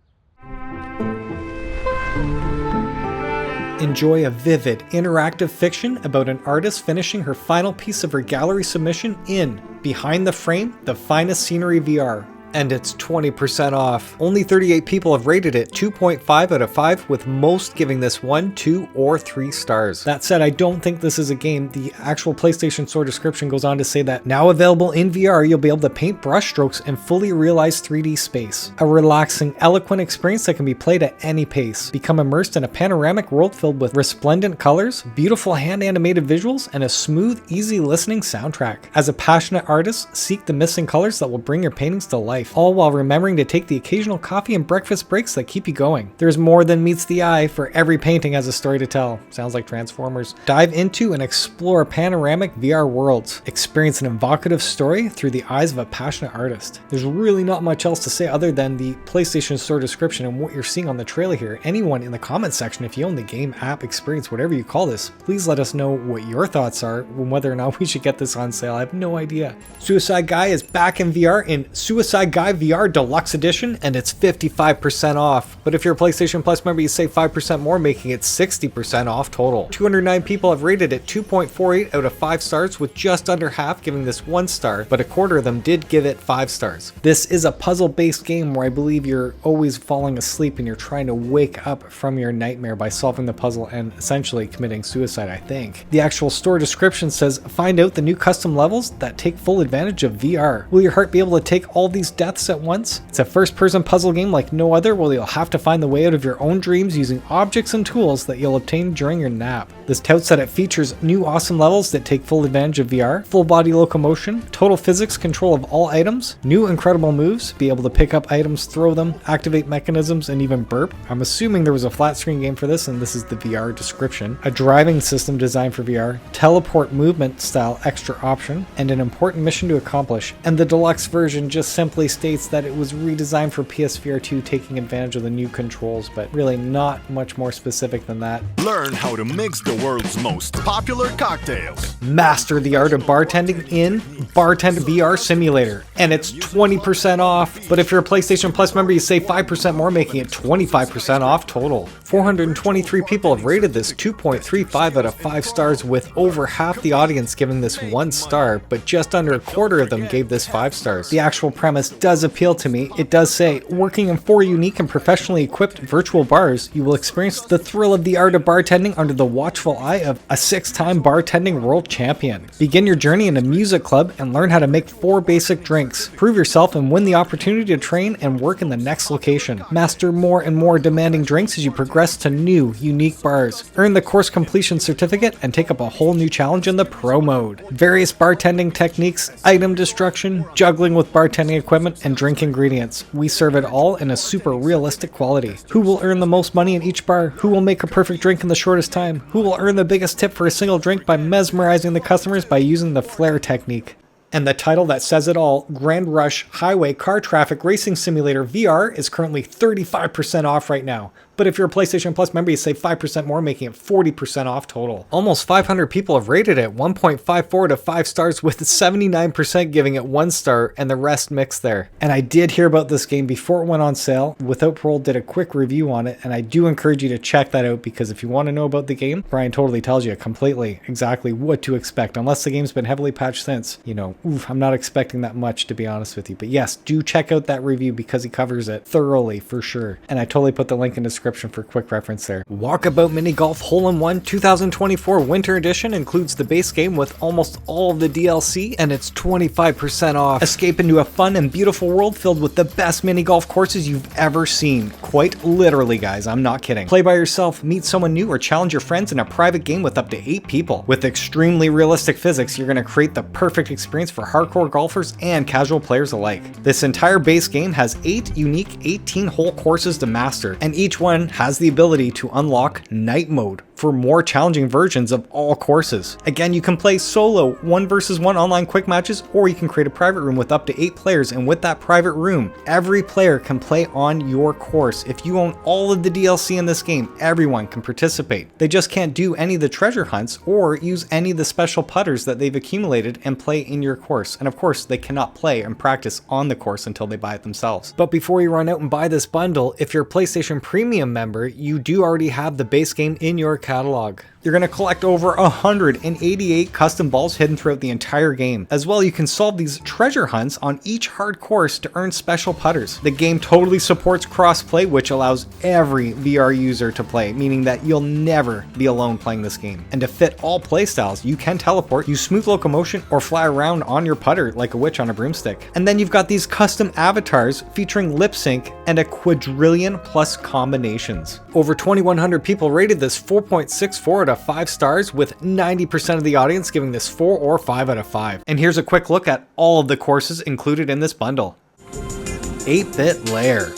Enjoy a vivid, interactive fiction about an artist finishing her final piece of her gallery submission in Behind the Frame, The.Finest Scenery VR. And it's 20% off. Only 38 people have rated it 2.5 out of 5, with most giving this 1, 2, or 3 stars. That said, I don't think this is a game. The actual PlayStation Store description goes on to say that now available in VR, you'll be able to paint brushstrokes and fully realize 3D space. A relaxing, eloquent experience that can be played at any pace. Become immersed in a panoramic world filled with resplendent colors, beautiful hand-animated visuals, and a smooth, easy listening soundtrack. As a passionate artist, seek the missing colors that will bring your paintings to life, all while remembering to take the occasional coffee and breakfast breaks that keep you going. There's more than meets the eye, for every painting has a story to tell. Sounds like Transformers. Dive into and explore panoramic VR worlds. Experience an evocative story through the eyes of a passionate artist. There's really not much else to say other than the PlayStation Store description and what you're seeing on the trailer here. Anyone in the comment section, if you own the game, app, experience, whatever you call this, please let us know what your thoughts are on whether or not we should get this on sale. I have no idea. Suicide Guy is back in VR in Suicide Guy VR Deluxe Edition, and it's 55% off. But if you're a PlayStation Plus member, you save 5% more, making it 60% off total. 209 people have rated it 2.48 out of 5 stars, with just under half giving this 1 star, but a quarter of them did give it 5 stars. This is a puzzle-based game where I believe you're always falling asleep and you're trying to wake up from your nightmare by solving the puzzle and essentially committing suicide, I think. The actual store description says, find out the new custom levels that take full advantage of VR. Will your heart be able to take all these deaths at once? It's a first-person puzzle game like no other, where you'll have to find the way out of your own dreams using objects and tools that you'll obtain during your nap. This touts that it features new awesome levels that take full advantage of VR, full body locomotion, total physics control of all items, new incredible moves, be able to pick up items, throw them, activate mechanisms, and even burp. I'm assuming there was a flat screen game for this, and this is the VR description. A driving system designed for VR, teleport movement style extra option, and an important mission to accomplish. And the deluxe version just simply states that it was redesigned for PSVR2, taking advantage of the new controls, but really not much more specific than that. Learn how to mix the world's most popular cocktails. Master the art of bartending in Bartender VR Simulator, and it's 20% off. But if you're a PlayStation Plus member, you save 5% more, making it 25% off total. 423 people have rated this 2.35 out of 5 stars, with over half the audience giving this 1 star, but just under a quarter of them gave this 5 stars. The actual premise does appeal to me. It does say, working in 4 unique and professionally equipped virtual bars, you will experience the thrill of the art of bartending under the watchful eye of a 6-time bartending world champion. Begin your journey in a music club and learn how to make 4 basic drinks. Prove yourself and win the opportunity to train and work in the next location. Master more and more demanding drinks as you progress to new, unique bars. Earn the course completion certificate and take up a whole new challenge in the pro mode. Various bartending techniques, item destruction, juggling with bartending equipment, and drink ingredients. We serve it all in a super realistic quality. Who will earn the most money in each bar? Who will make a perfect drink in the shortest time? Who will earn the biggest tip for a single drink by mesmerizing the customers by using the flare technique? And the title that says it all, Grand Rush Highway Car Traffic Racing Simulator VR, is currently 35% off right now. But if you're a PlayStation Plus member, you save 5% more, making it 40% off total. Almost 500 people have rated it 1.54 to 5 stars, with 79% giving it 1 star and the rest mixed there. And I did hear about this game before it went on sale. Without Parole did a quick review on it, and I do encourage you to check that out, because if you want to know about the game, Brian totally tells you completely exactly what to expect, unless the game's been heavily patched since. You know, I'm not expecting that much, to be honest with you. But yes, do check out that review, because he covers it thoroughly for sure. And I totally put the link in the description for quick reference there. Walkabout Mini Golf Hole-in-One 2024 Winter Edition includes the base game with almost all of the DLC, and it's 25% off. Escape into a fun and beautiful world filled with the best mini golf courses you've ever seen. Quite literally, guys, I'm not kidding. Play by yourself, meet someone new, or challenge your friends in a private game with up to 8 people. With extremely realistic physics, you're going to create the perfect experience for hardcore golfers and casual players alike. This entire base game has 8 unique 18-hole courses to master, and each one has the ability to unlock night mode for more challenging versions of all courses. Again, you can play solo 1 versus 1 online quick matches, or you can create a private room with up to 8 players, and with that private room, every player can play on your course. If you own all of the DLC in this game, everyone can participate. They just can't do any of the treasure hunts or use any of the special putters that they've accumulated and play in your course. And of course, they cannot play and practice on the course until they buy it themselves. But before you run out and buy this bundle, if you're a PlayStation Premium member, you do already have the base game in your catalog. You're going to collect over 188 custom balls hidden throughout the entire game. As well, you can solve these treasure hunts on each hard course to earn special putters. The game totally supports cross-play, which allows every VR user to play, meaning that you'll never be alone playing this game. And to fit all playstyles, you can teleport, use smooth locomotion, or fly around on your putter like a witch on a broomstick. And then you've got these custom avatars featuring lip sync and a quadrillion plus combinations. Over 2,100 people rated this 4.64 out of 5 stars, with 90% of the audience giving this 4 or 5 out of 5. And here's a quick look at all of the courses included in this bundle. 8-Bit Lair.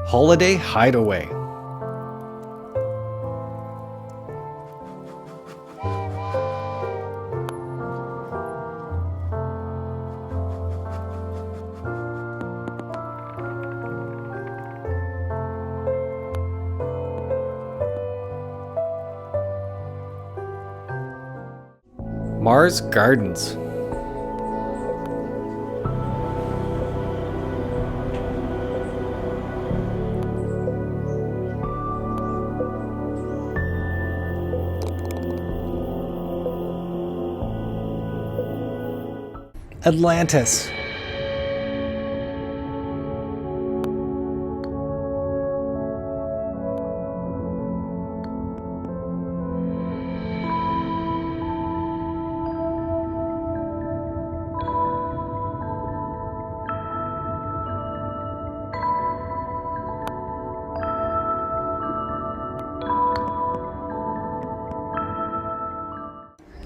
Holiday Hideaway. Mars Gardens. Atlantis.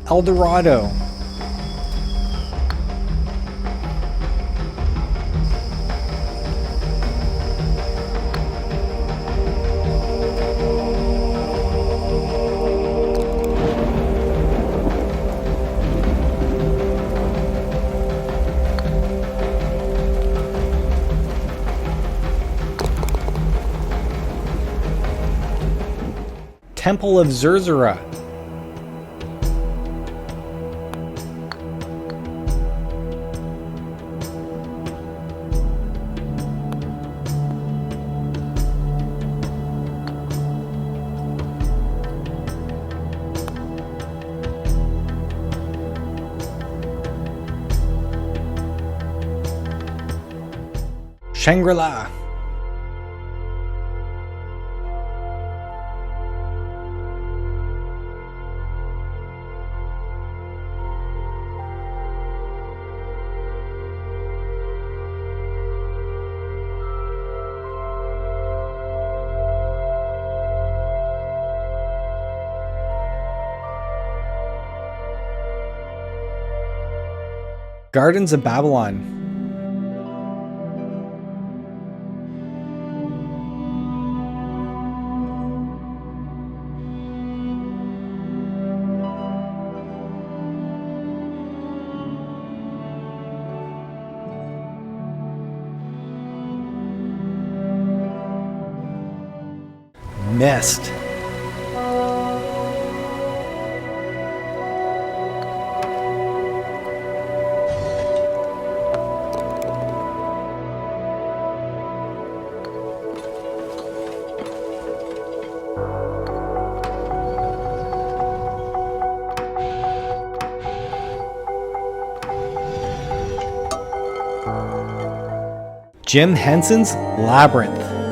El Dorado. Temple of Zerzura. Shangri-La. Gardens of Babylon. Mist. Jim Henson's Labyrinth.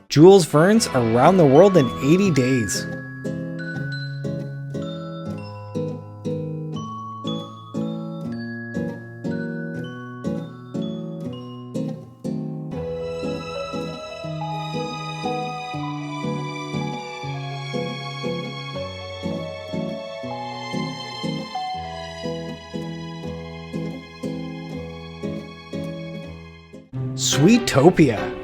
Jules Verne's Around the World in 80 Days. Sweetopia.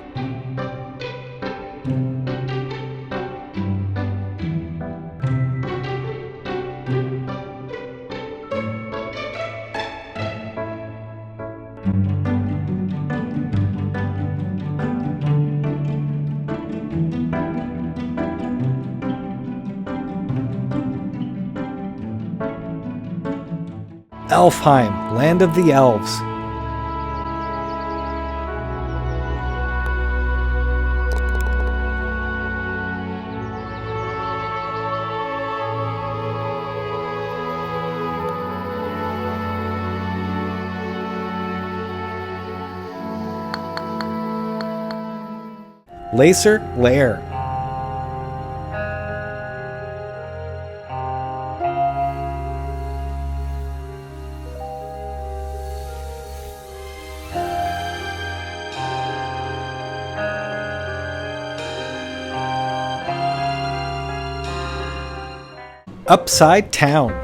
Elfheim, Land of the Elves. Lacer Lair. Upside Town.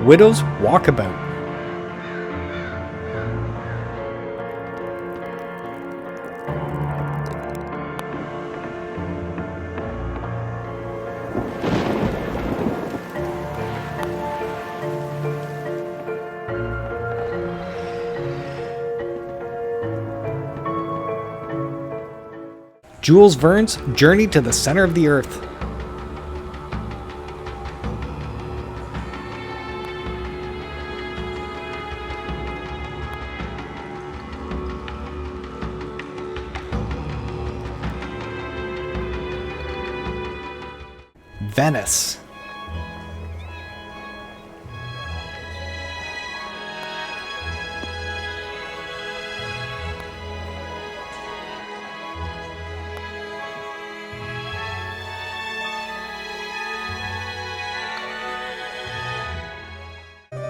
Widow's Walkabout. Jules Verne's Journey to the Center of the Earth. Venice.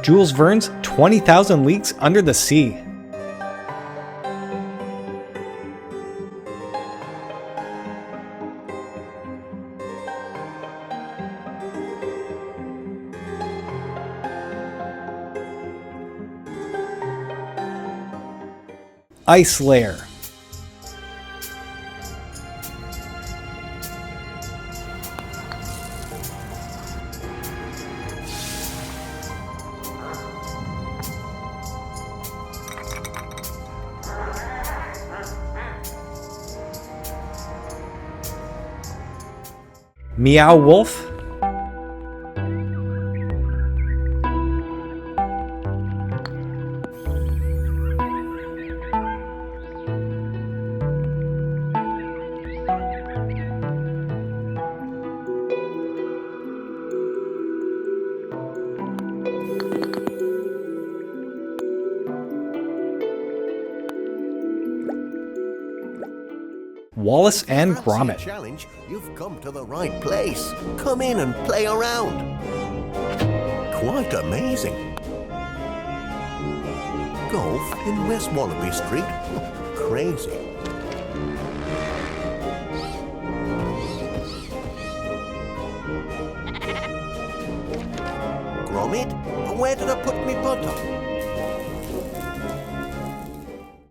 Jules Verne's 20,000 Leagues Under the Sea. Ice Lair. Meow Wolf. Wallace and Fancy a Gromit. challenge? You've come to the right place. Come in and play around. Quite amazing. Golf in West Wallaby Street? Crazy. Gromit? Where did I put me butter?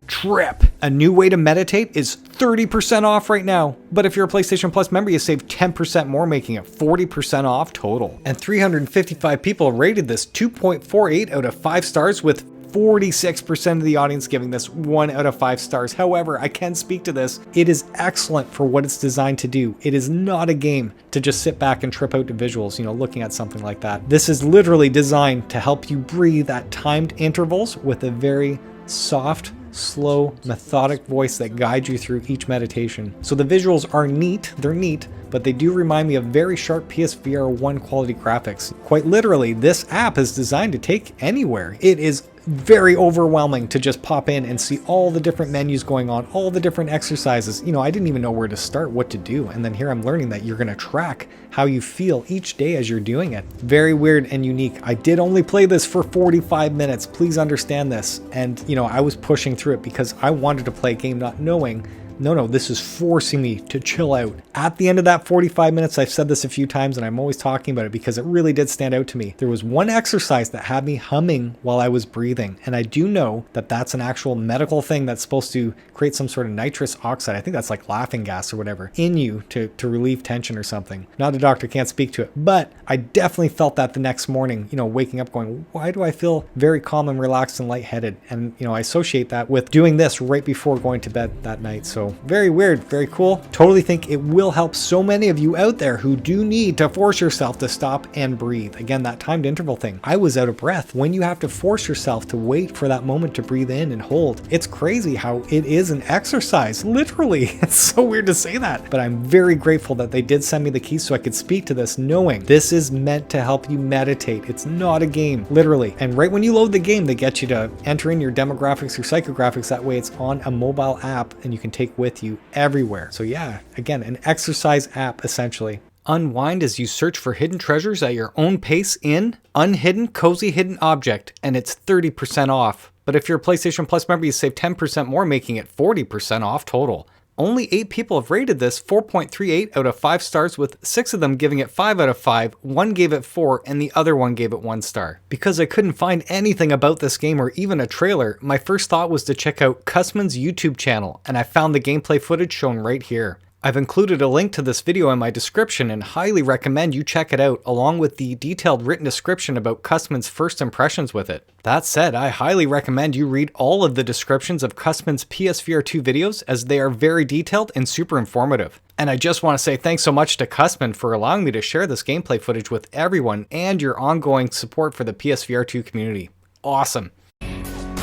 Trip. A new way to meditate is 30% off right now. But if you're a PlayStation Plus member, you save 10% more, making it 40% off total. And 355 people rated this 2.48 out of 5 stars, with 46% of the audience giving this 1 out of 5 stars. However, I can speak to this. It is excellent for what it's designed to do. It is not a game to just sit back and trip out to visuals, looking at something like that. This is literally designed to help you breathe at timed intervals with a very soft, slow, methodic voice that guides you through each meditation. So the visuals are neat, they're neat, but they do remind me of very sharp PSVR1 quality graphics. Quite literally, this app is designed to take anywhere. It is very overwhelming to just pop in and see all the different menus going on, all the different exercises. I didn't even know where to start, what to do. And then here I'm learning that you're going to track how you feel each day as you're doing it. Very weird and unique. I did only play this for 45 minutes. Please understand this. And, I was pushing through it because I wanted to play a game not knowing, no, this is forcing me to chill out. At the end of that 45 minutes, I've said this a few times and I'm always talking about it because it really did stand out to me. There was one exercise that had me humming while I was breathing. And I do know that that's an actual medical thing that's supposed to create some sort of nitrous oxide. I think that's like laughing gas or whatever in you to relieve tension or something. Not a doctor, can't speak to it, but I definitely felt that the next morning, waking up going, why do I feel very calm and relaxed and lightheaded? And, I associate that with doing this right before going to bed that night. So very weird, very cool. Totally think it will help so many of you out there who do need to force yourself to stop and breathe. Again, that timed interval thing. I was out of breath. When you have to force yourself to wait for that moment to breathe in and hold, it's crazy how it is an exercise. Literally, it's so weird to say that, but I'm very grateful that they did send me the keys so I could speak to this, knowing this is meant to help you meditate. It's not a game, literally. And right when you load the game, they get you to enter in your demographics or psychographics. That way it's on a mobile app and you can take with you everywhere. So yeah, again, an exercise app essentially. Unwind as you search for hidden treasures at your own pace in Unhidden Cozy Hidden Object, and it's 30% off. But if you're a PlayStation Plus member, you save 10% more, making it 40% off total. Only 8 people have rated this 4.38 out of 5 stars, with 6 of them giving it 5 out of 5, 1 gave it 4, and the other one gave it 1 star. Because I couldn't find anything about this game or even a trailer, my first thought was to check out Cusman's YouTube channel, and I found the gameplay footage shown right here. I've included a link to this video in my description and highly recommend you check it out, along with the detailed written description about Cusman's first impressions with it. That said, I highly recommend you read all of the descriptions of Cusman's PSVR2 videos, as they are very detailed and super informative. And I just want to say thanks so much to Cusman for allowing me to share this gameplay footage with everyone and your ongoing support for the PSVR2 community. Awesome.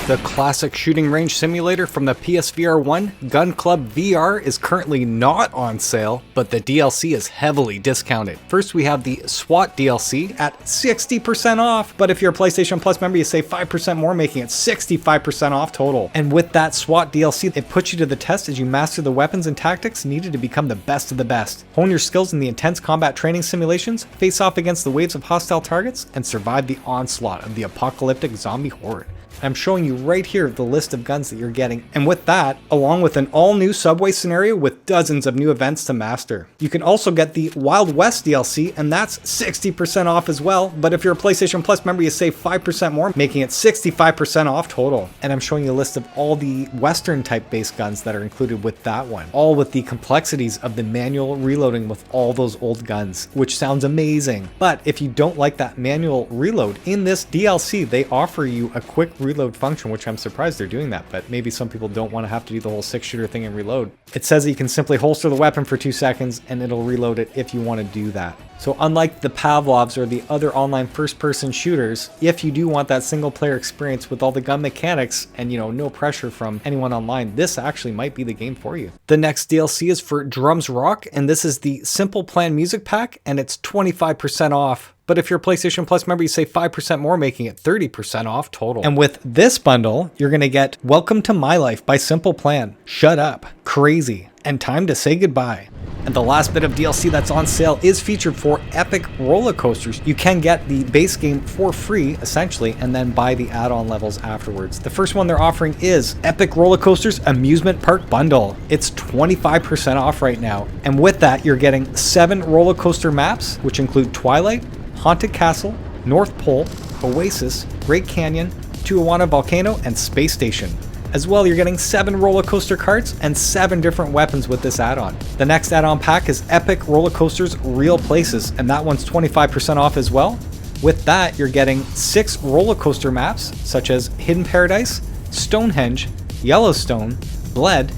The classic shooting range simulator from the PSVR1, Gun Club VR, is currently not on sale, but the DLC is heavily discounted. First, we have the SWAT DLC at 60% off, but if you're a PlayStation Plus member, you save 5% more, making it 65% off total. And with that SWAT DLC, it puts you to the test as you master the weapons and tactics needed to become the best of the best. Hone your skills in the intense combat training simulations, face off against the waves of hostile targets, and survive the onslaught of the apocalyptic zombie horde. I'm showing you right here the list of guns that you're getting. And with that, along with an all-new subway scenario with dozens of new events to master. You can also get the Wild West DLC, and that's 60% off as well. But if you're a PlayStation Plus member, you save 5% more, making it 65% off total. And I'm showing you a list of all the Western type based guns that are included with that one. All with the complexities of the manual reloading with all those old guns, which sounds amazing. But if you don't like that manual reload, in this DLC, they offer you a quick reload function, which I'm surprised they're doing that, but maybe some people don't want to have to do the whole 6-shooter thing and reload. It says that you can simply holster the weapon for 2 seconds and it'll reload it if you want to do that. So unlike the Pavlovs or the other online first-person shooters, if you do want that single-player experience with all the gun mechanics and, no pressure from anyone online, this actually might be the game for you. The next DLC is for Drums Rock, and this is the Simple Plan Music Pack, and it's 25% off. But if you're a PlayStation Plus member, you save 5% more, making it 30% off total. And with this bundle, you're going to get Welcome to My Life by Simple Plan, Shut Up, Crazy, and time to say goodbye. And the last bit of DLC that's on sale is featured for Epic Roller Coasters. You can get the base game for free, essentially, and then buy the add-on levels afterwards. The first one they're offering is Epic Roller Coasters Amusement Park Bundle. It's 25% off right now. And with that, you're getting 7 roller coaster maps, which include Twilight, Haunted Castle, North Pole, Oasis, Great Canyon, Tijuana Volcano, and Space Station. As well, you're getting 7 roller coaster carts and 7 different weapons with this add-on. The next add-on pack is Epic Roller Coasters Real Places, and that one's 25% off as well. With that, you're getting 6 roller coaster maps, such as Hidden Paradise, Stonehenge, Yellowstone, Bled,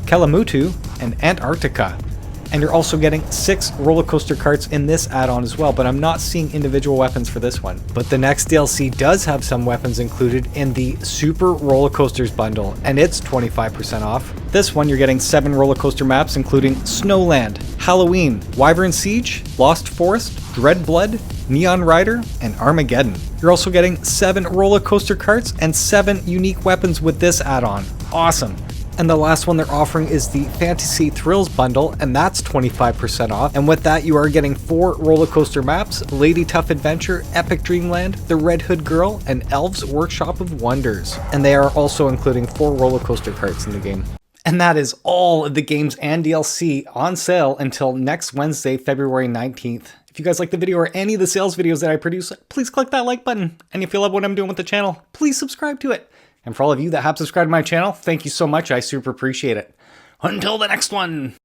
Kalamutu, and Antarctica. And you're also getting 6 roller coaster carts in this add-on as well, but I'm not seeing individual weapons for this one. But the next DLC does have some weapons included in the Super Roller Coasters bundle, and it's 25% off. This one, you're getting 7 roller coaster maps, including Snowland, Halloween, Wyvern Siege, Lost Forest, Dread Blood, Neon Rider, and Armageddon. You're also getting 7 roller coaster carts and 7 unique weapons with this add-on. Awesome. And the last one they're offering is the Fantasy Thrills bundle, and that's 25% off. And with that, you are getting 4 roller coaster maps, Lady Tough Adventure, Epic Dreamland, The Red Hood Girl, and Elves Workshop of Wonders. And they are also including 4 roller coaster carts in the game. And that is all of the games and DLC on sale until next Wednesday, February 19th. If you guys like the video or any of the sales videos that I produce, please click that like button. And if you love what I'm doing with the channel, please subscribe to it. And for all of you that have subscribed to my channel, thank you so much. I super appreciate it. Until the next one.